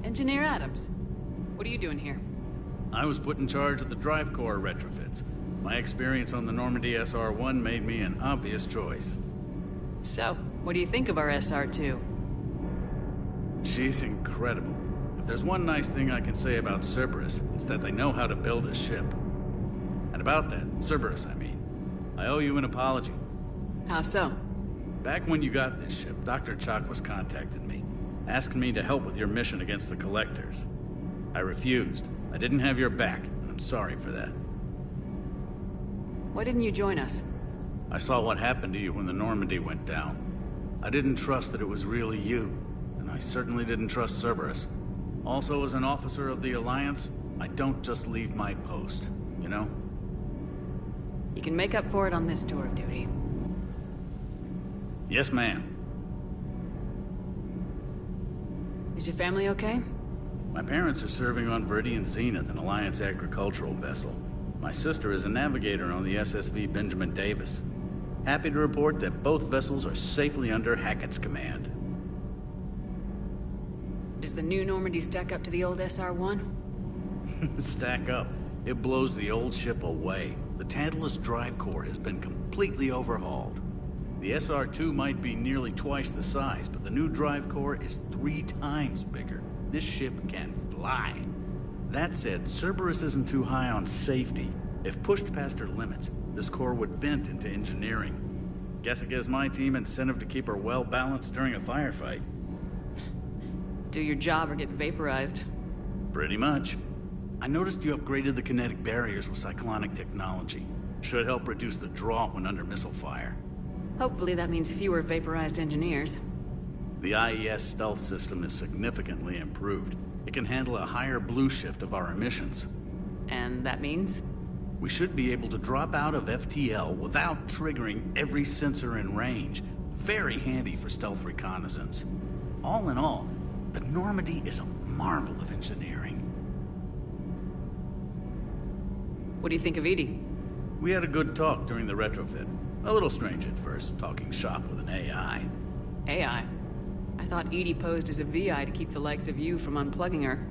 Engineer Adams, what are you doing here? I was put in charge of the drive core retrofits. My experience on the Normandy SR-1 made me an obvious choice. So, what do you think of our SR-2? She's incredible. If there's one nice thing I can say about Cerberus, it's that they know how to build a ship. And about that, Cerberus, I mean, I owe you an apology. How so? Back when you got this ship, Dr. Chakwas contacted me, asking me to help with your mission against the Collectors. I refused. I didn't have your back, and I'm sorry for that. Why didn't you join us? I saw what happened to you when the Normandy went down. I didn't trust that it was really you, and I certainly didn't trust Cerberus. Also, as an officer of the Alliance, I don't just leave my post, you know? You can make up for it on this tour of duty. Yes, ma'am. Is your family okay? My parents are serving on Viridian Zenith, an Alliance agricultural vessel. My sister is a navigator on the SSV Benjamin Davis. Happy to report that both vessels are safely under Hackett's command. Does the new Normandy stack up to the old SR-1? Stack up. It blows the old ship away. The Tantalus drive core has been completely overhauled. The SR-2 might be nearly twice the size, but the new drive core is 3 times bigger. This ship can fly. That said, Cerberus isn't too high on safety. If pushed past her limits, this core would vent into engineering. Guess it gives my team incentive to keep her well balanced during a firefight. Do your job or get vaporized. Pretty much. I noticed you upgraded the kinetic barriers with cyclonic technology. Should help reduce the draw when under missile fire. Hopefully that means fewer vaporized engineers. The IES stealth system is significantly improved. It can handle a higher blue shift of our emissions. And that means? We should be able to drop out of FTL without triggering every sensor in range. Very handy for stealth reconnaissance. All in all, the Normandy is a marvel of engineering. What do you think of Edie? We had a good talk during the retrofit. A little strange at first, talking shop with an AI. AI? I thought Edie posed as a VI to keep the likes of you from unplugging her.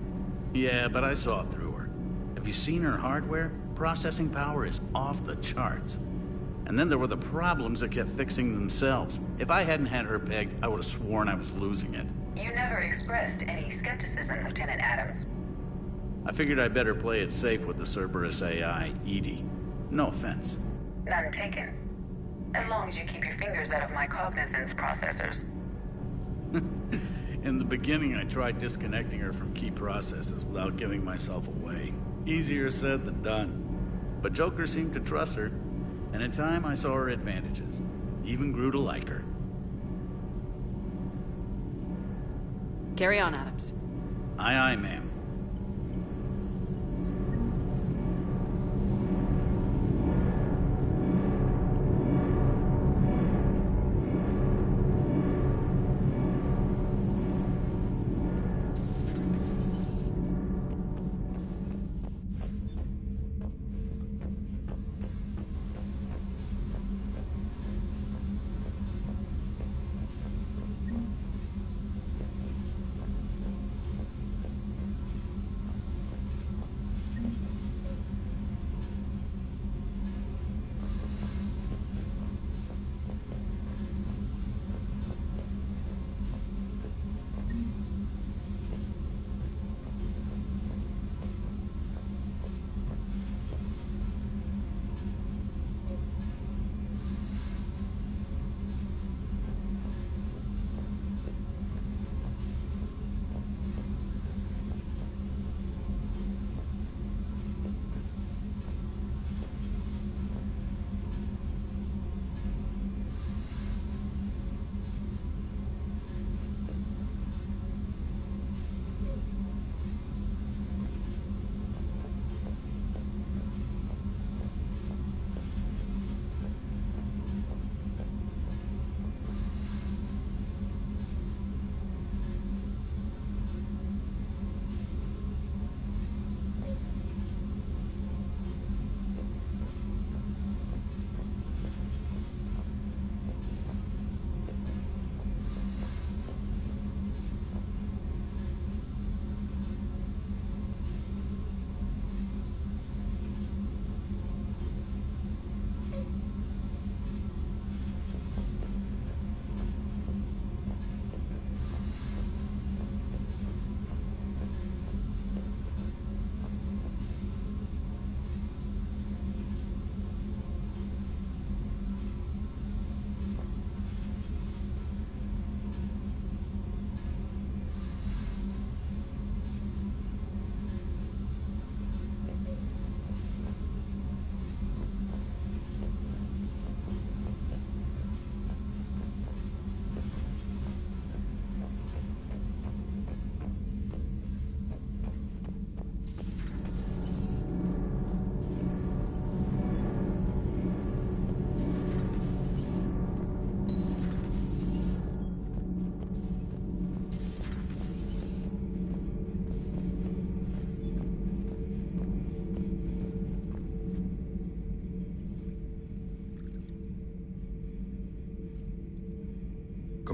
Yeah, but I saw through her. Have you seen her hardware? Processing power is off the charts. And then there were the problems that kept fixing themselves. If I hadn't had her pegged, I would have sworn I was losing it. You never expressed any skepticism, Lieutenant Adams. I figured I'd better play it safe with the Cerberus AI, Edie. No offense. None taken. As long as you keep your fingers out of my cognizance processors. In the beginning, I tried disconnecting her from key processes without giving myself away. Easier said than done. But Joker seemed to trust her, and in time I saw her advantages. Even grew to like her. Carry on, Adams. Aye, aye, ma'am.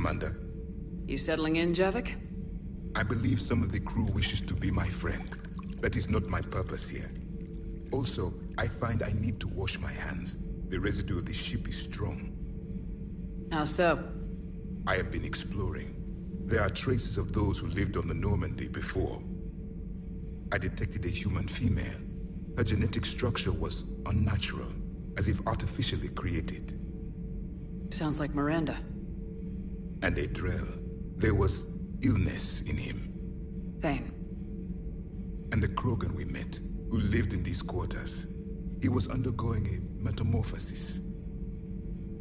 Commander. You settling in, Javik? I believe some of the crew wishes to be my friend. That is not my purpose here. Also, I find I need to wash my hands. The residue of the ship is strong. How so? I have been exploring. There are traces of those who lived on the Normandy before. I detected a human female. Her genetic structure was unnatural, as if artificially created. Sounds like Miranda. And a Drell. There was illness in him. Thane. And the Krogan we met, who lived in these quarters. He was undergoing a metamorphosis.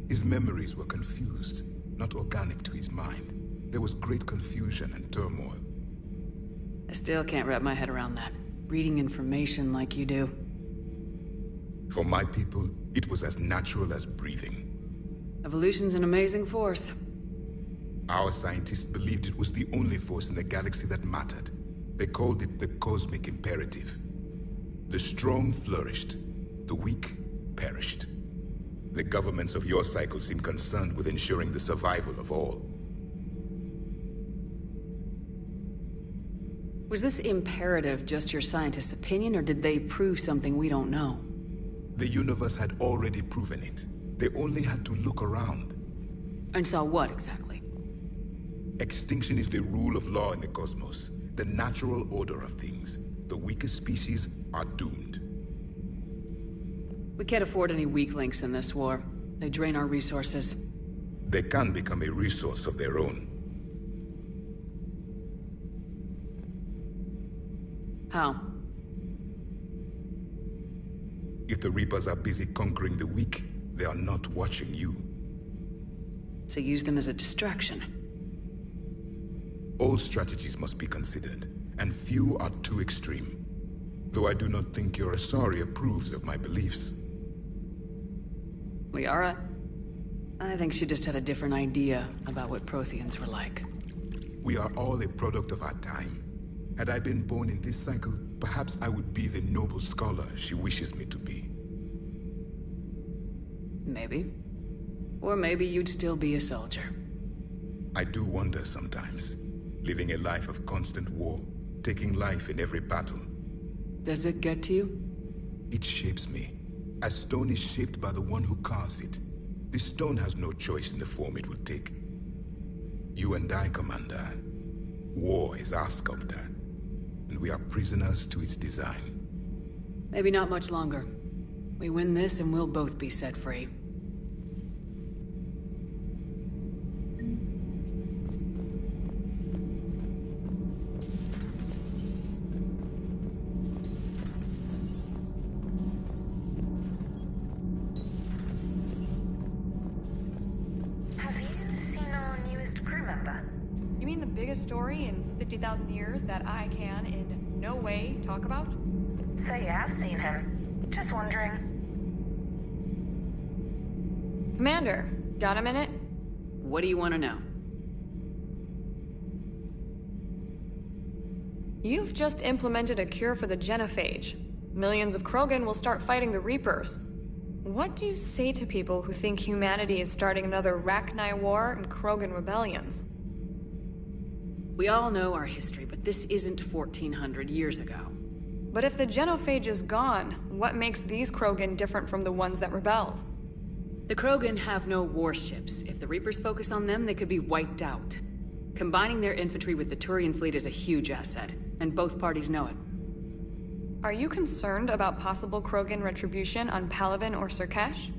His memories were confused, not organic to his mind. There was great confusion and turmoil. I still can't wrap my head around that. Reading information like you do. For my people, it was as natural as breathing. Evolution's an amazing force. Our scientists believed it was the only force in the galaxy that mattered. They called it the cosmic imperative. The strong flourished, the weak perished. The governments of your cycle seem concerned with ensuring the survival of all. Was this imperative just your scientists' opinion, or did they prove something we don't know? The universe had already proven it. They only had to look around. And saw what, exactly? Extinction is the rule of law in the cosmos, the natural order of things. The weakest species are doomed. We can't afford any weak links in this war. They drain our resources. They can become a resource of their own. How? If the Reapers are busy conquering the weak, they are not watching you. So use them as a distraction. All strategies must be considered, and few are too extreme. Though I do not think your Asari approves of my beliefs. Liara? I think she just had a different idea about what Protheans were like. We are all a product of our time. Had I been born in this cycle, perhaps I would be the noble scholar she wishes me to be. Maybe. Or maybe you'd still be a soldier. I do wonder sometimes. Living a life of constant war, taking life in every battle. Does it get to you? It shapes me. As stone is shaped by the one who carves it. This stone has no choice in the form it will take. You and I, Commander. War is our sculptor. And we are prisoners to its design. Maybe not much longer. We win this and we'll both be set free. Story in 50,000 years that I can in no way talk about? So you have seen him. Just wondering. Commander, got a minute? What do you want to know? You've just implemented a cure for the genophage. Millions of Krogan will start fighting the Reapers. What do you say to people who think humanity is starting another Rachni War and Krogan rebellions? We all know our history, but this isn't 1400 years ago. But if the genophage is gone, what makes these Krogan different from the ones that rebelled? The Krogan have no warships. If the Reapers focus on them, they could be wiped out. Combining their infantry with the Turian fleet is a huge asset, and both parties know it. Are you concerned about possible Krogan retribution on Palaven or Surkesh?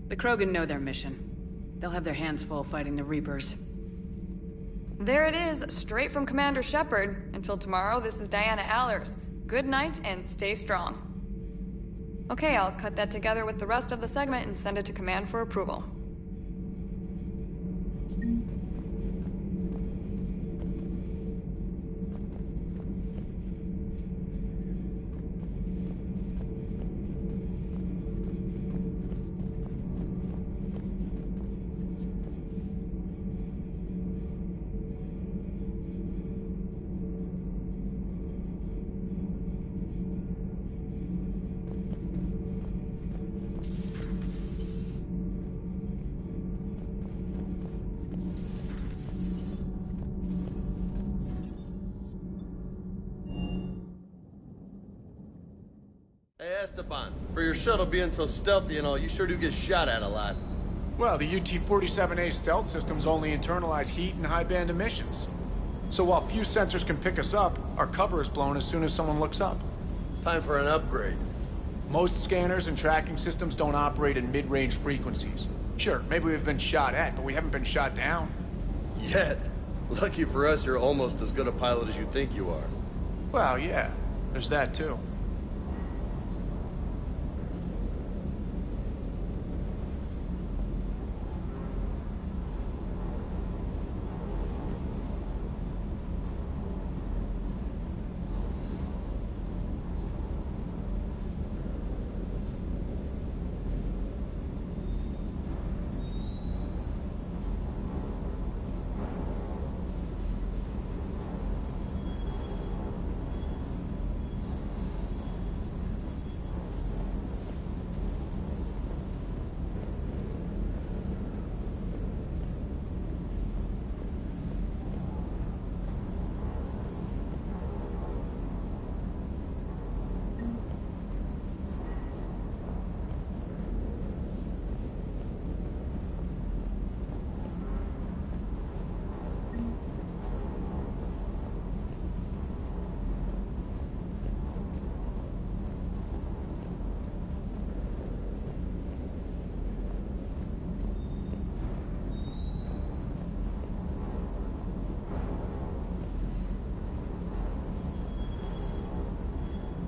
The Krogan know their mission. They'll have their hands full fighting the Reapers. There it is, straight from Commander Shepard. Until tomorrow, this is Diana Allers. Good night and stay strong. Okay, I'll cut that together with the rest of the segment and send it to Command for approval. Hey, Esteban, for your shuttle being so stealthy and all, you sure do get shot at a lot. Well, the UT-47A stealth systems only internalize heat and high-band emissions. So while few sensors can pick us up, our cover is blown as soon as someone looks up. Time for an upgrade. Most scanners and tracking systems don't operate in mid-range frequencies. Sure, maybe we've been shot at, but we haven't been shot down. Yet. Lucky for us, you're almost as good a pilot as you think you are. Well, yeah. There's that, too.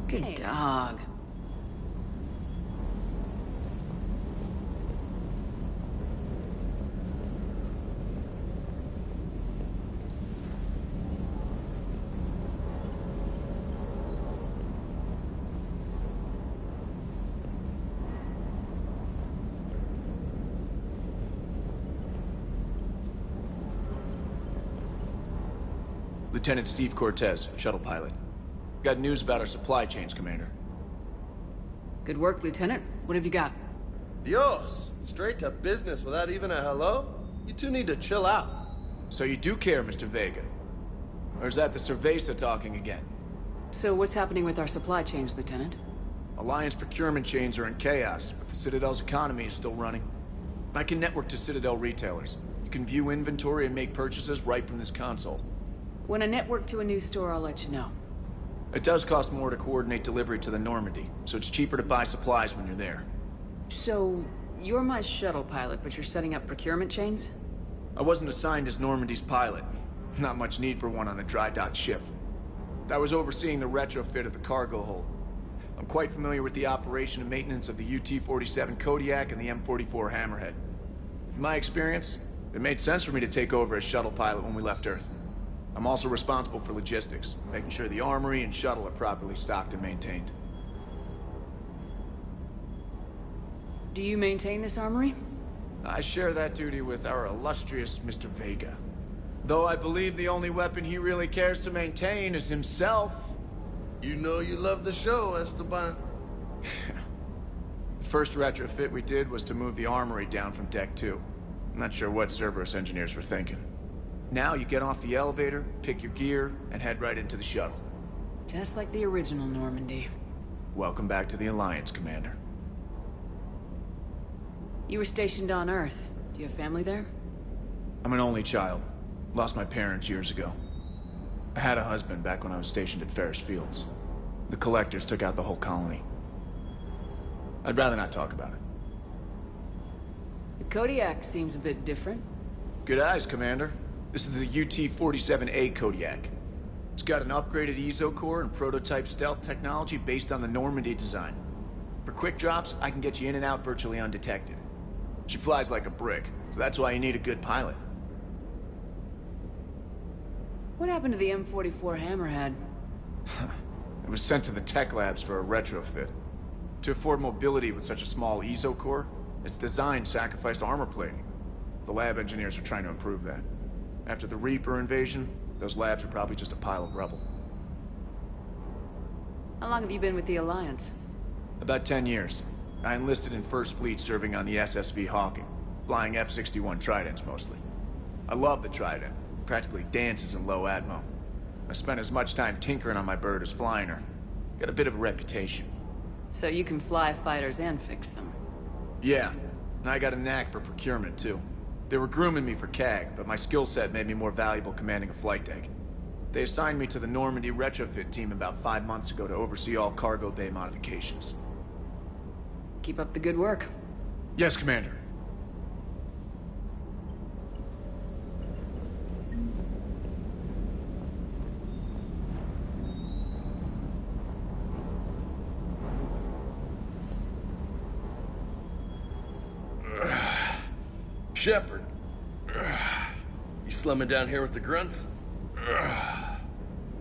Good dog. Lieutenant Steve Cortez, shuttle pilot. Got news about our supply chains, Commander. Good work, Lieutenant. What have you got? Dios! Straight to business without even a hello? You two need to chill out. So you do care, Mr. Vega? Or is that the Cerveza talking again? So what's happening with our supply chains, Lieutenant? Alliance procurement chains are in chaos, but the Citadel's economy is still running. I can network to Citadel retailers. You can view inventory and make purchases right from this console. When I network to a new store, I'll let you know. It does cost more to coordinate delivery to the Normandy, so it's cheaper to buy supplies when you're there. So, you're my shuttle pilot, but you're setting up procurement chains? I wasn't assigned as Normandy's pilot. Not much need for one on a dry dock ship. I was overseeing the retrofit of the cargo hold. I'm quite familiar with the operation and maintenance of the UT-47 Kodiak and the M44 Hammerhead. In my experience, it made sense for me to take over as shuttle pilot when we left Earth. I'm also responsible for logistics, making sure the armory and shuttle are properly stocked and maintained. Do you maintain this armory? I share that duty with our illustrious Mr. Vega. Though I believe the only weapon he really cares to maintain is himself. You know you love the show, Esteban. The first retrofit we did was to move the armory down from Deck 2. I'm not sure what Cerberus engineers were thinking. Now you get off the elevator, pick your gear, and head right into the shuttle. Just like the original Normandy. Welcome back to the Alliance, Commander. You were stationed on Earth. Do you have family there? I'm an only child. Lost my parents years ago. I had a husband back when I was stationed at Ferris Fields. The Collectors took out the whole colony. I'd rather not talk about it. The Kodiak seems a bit different. Good eyes, Commander. This is the UT-47A Kodiak. It's got an upgraded EZO core and prototype stealth technology based on the Normandy design. For quick drops, I can get you in and out virtually undetected. She flies like a brick, so that's why you need a good pilot. What happened to the M44 Hammerhead? It was sent to the tech labs for a retrofit. To afford mobility with such a small EZO core, its design sacrificed armor plating. The lab engineers are trying to improve that. After the Reaper invasion, those labs are probably just a pile of rubble. How long have you been with the Alliance? About 10 years. I enlisted in First Fleet serving on the SSV Hawking, flying F-61 Tridents mostly. I love the Trident. Practically dances in low atmo. I spent as much time tinkering on my bird as flying her. Got a bit of a reputation. So you can fly fighters and fix them. Yeah, and I got a knack for procurement, too. They were grooming me for CAG, but my skill set made me more valuable commanding a flight deck. They assigned me to the Normandy retrofit team about 5 months ago to oversee all cargo bay modifications. Keep up the good work. Yes, Commander. Shepard. You slumming down here with the grunts?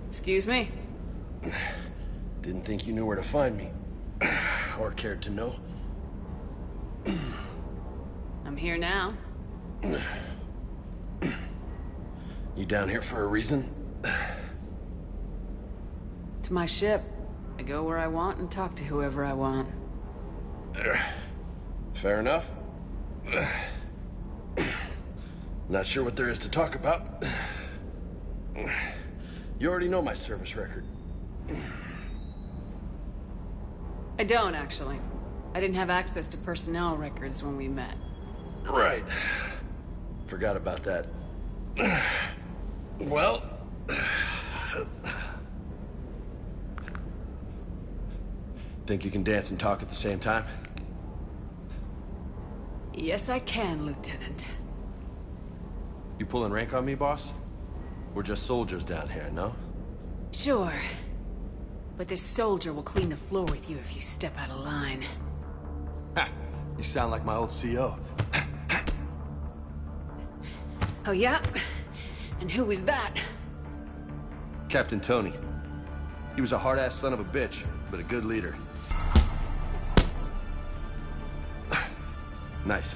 Excuse me? Didn't think you knew where to find me. Or cared to know. I'm here now. You down here for a reason? It's my ship. I go where I want and talk to whoever I want. Fair enough. Not sure what there is to talk about. You already know my service record. I don't, actually. I didn't have access to personnel records when we met. Right. Forgot about that. Well... Think you can dance and talk at the same time? Yes, I can, Lieutenant. You pulling rank on me, boss? We're just soldiers down here, no? Sure. But this soldier will clean the floor with you if you step out of line. Ha! You sound like my old CO. Oh, yeah? And who was that? Captain Tony. He was a hard-ass son of a bitch, but a good leader. Nice.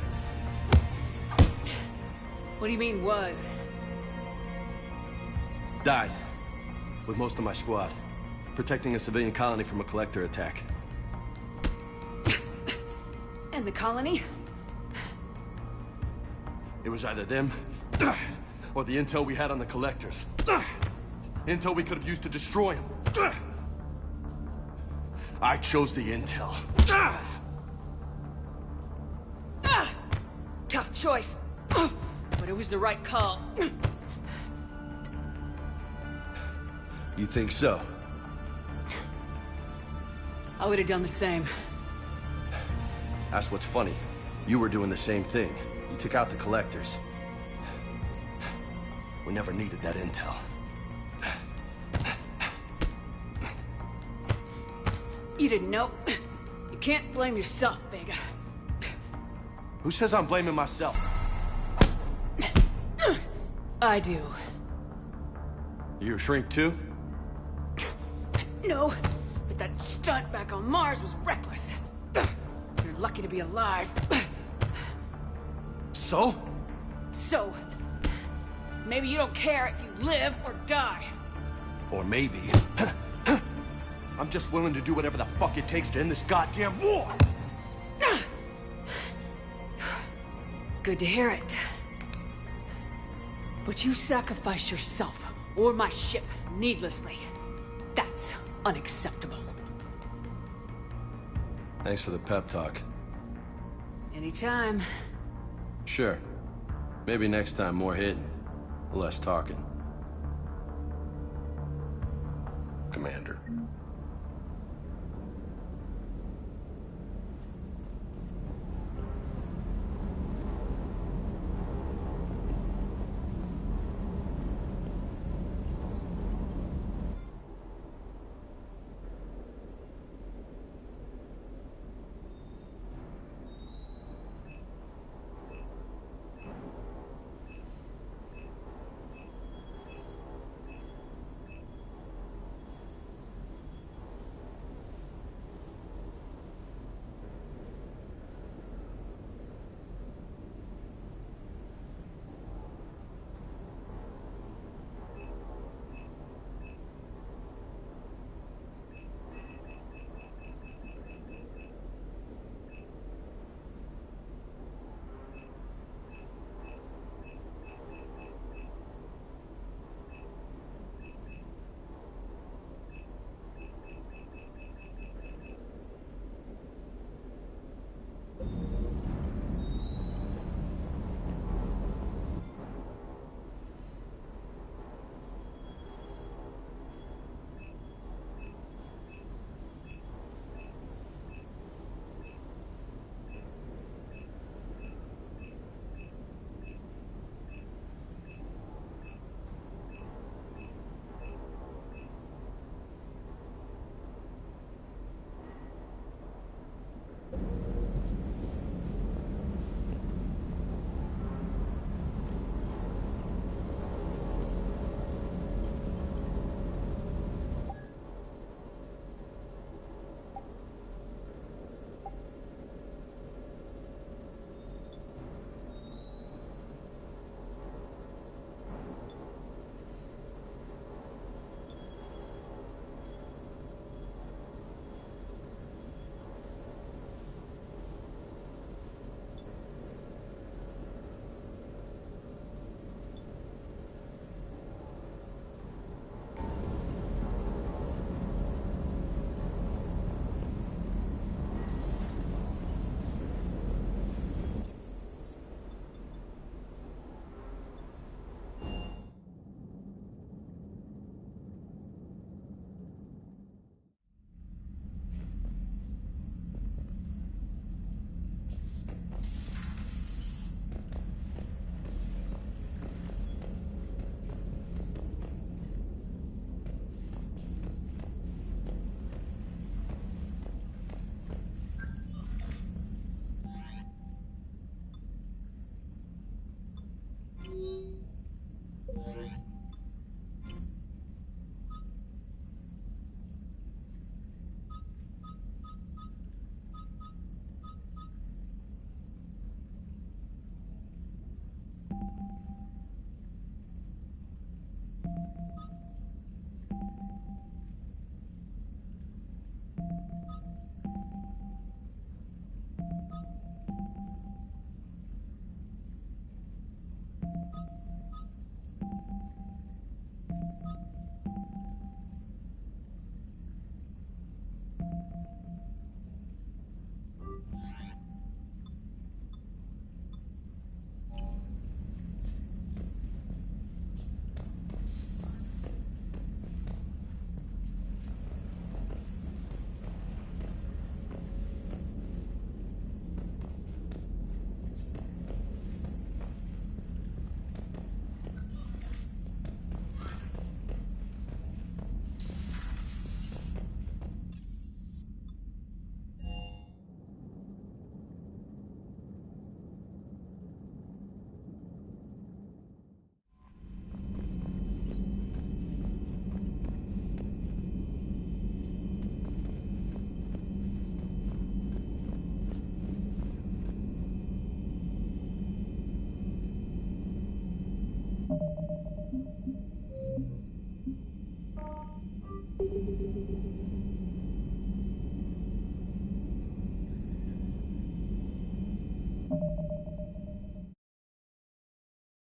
What do you mean, was? Died. With most of my squad. Protecting a civilian colony from a collector attack. And the colony? It was either them, or the intel we had on the collectors. Intel we could have used to destroy them. I chose the intel. Tough choice. But it was the right call. You think so? I would have done the same. That's what's funny. You were doing the same thing. You took out the collectors. We never needed that intel. You didn't know. You can't blame yourself, Vega. Who says I'm blaming myself? I do. You a shrink too? No, but that stunt back on Mars was reckless. You're lucky to be alive. So? So, maybe you don't care if you live or die. Or maybe... I'm just willing to do whatever the fuck it takes to end this goddamn war! Good to hear it. But you sacrifice yourself, or my ship, needlessly. That's unacceptable. Thanks for the pep talk. Anytime. Sure. Maybe next time more hitting, less talking. Commander.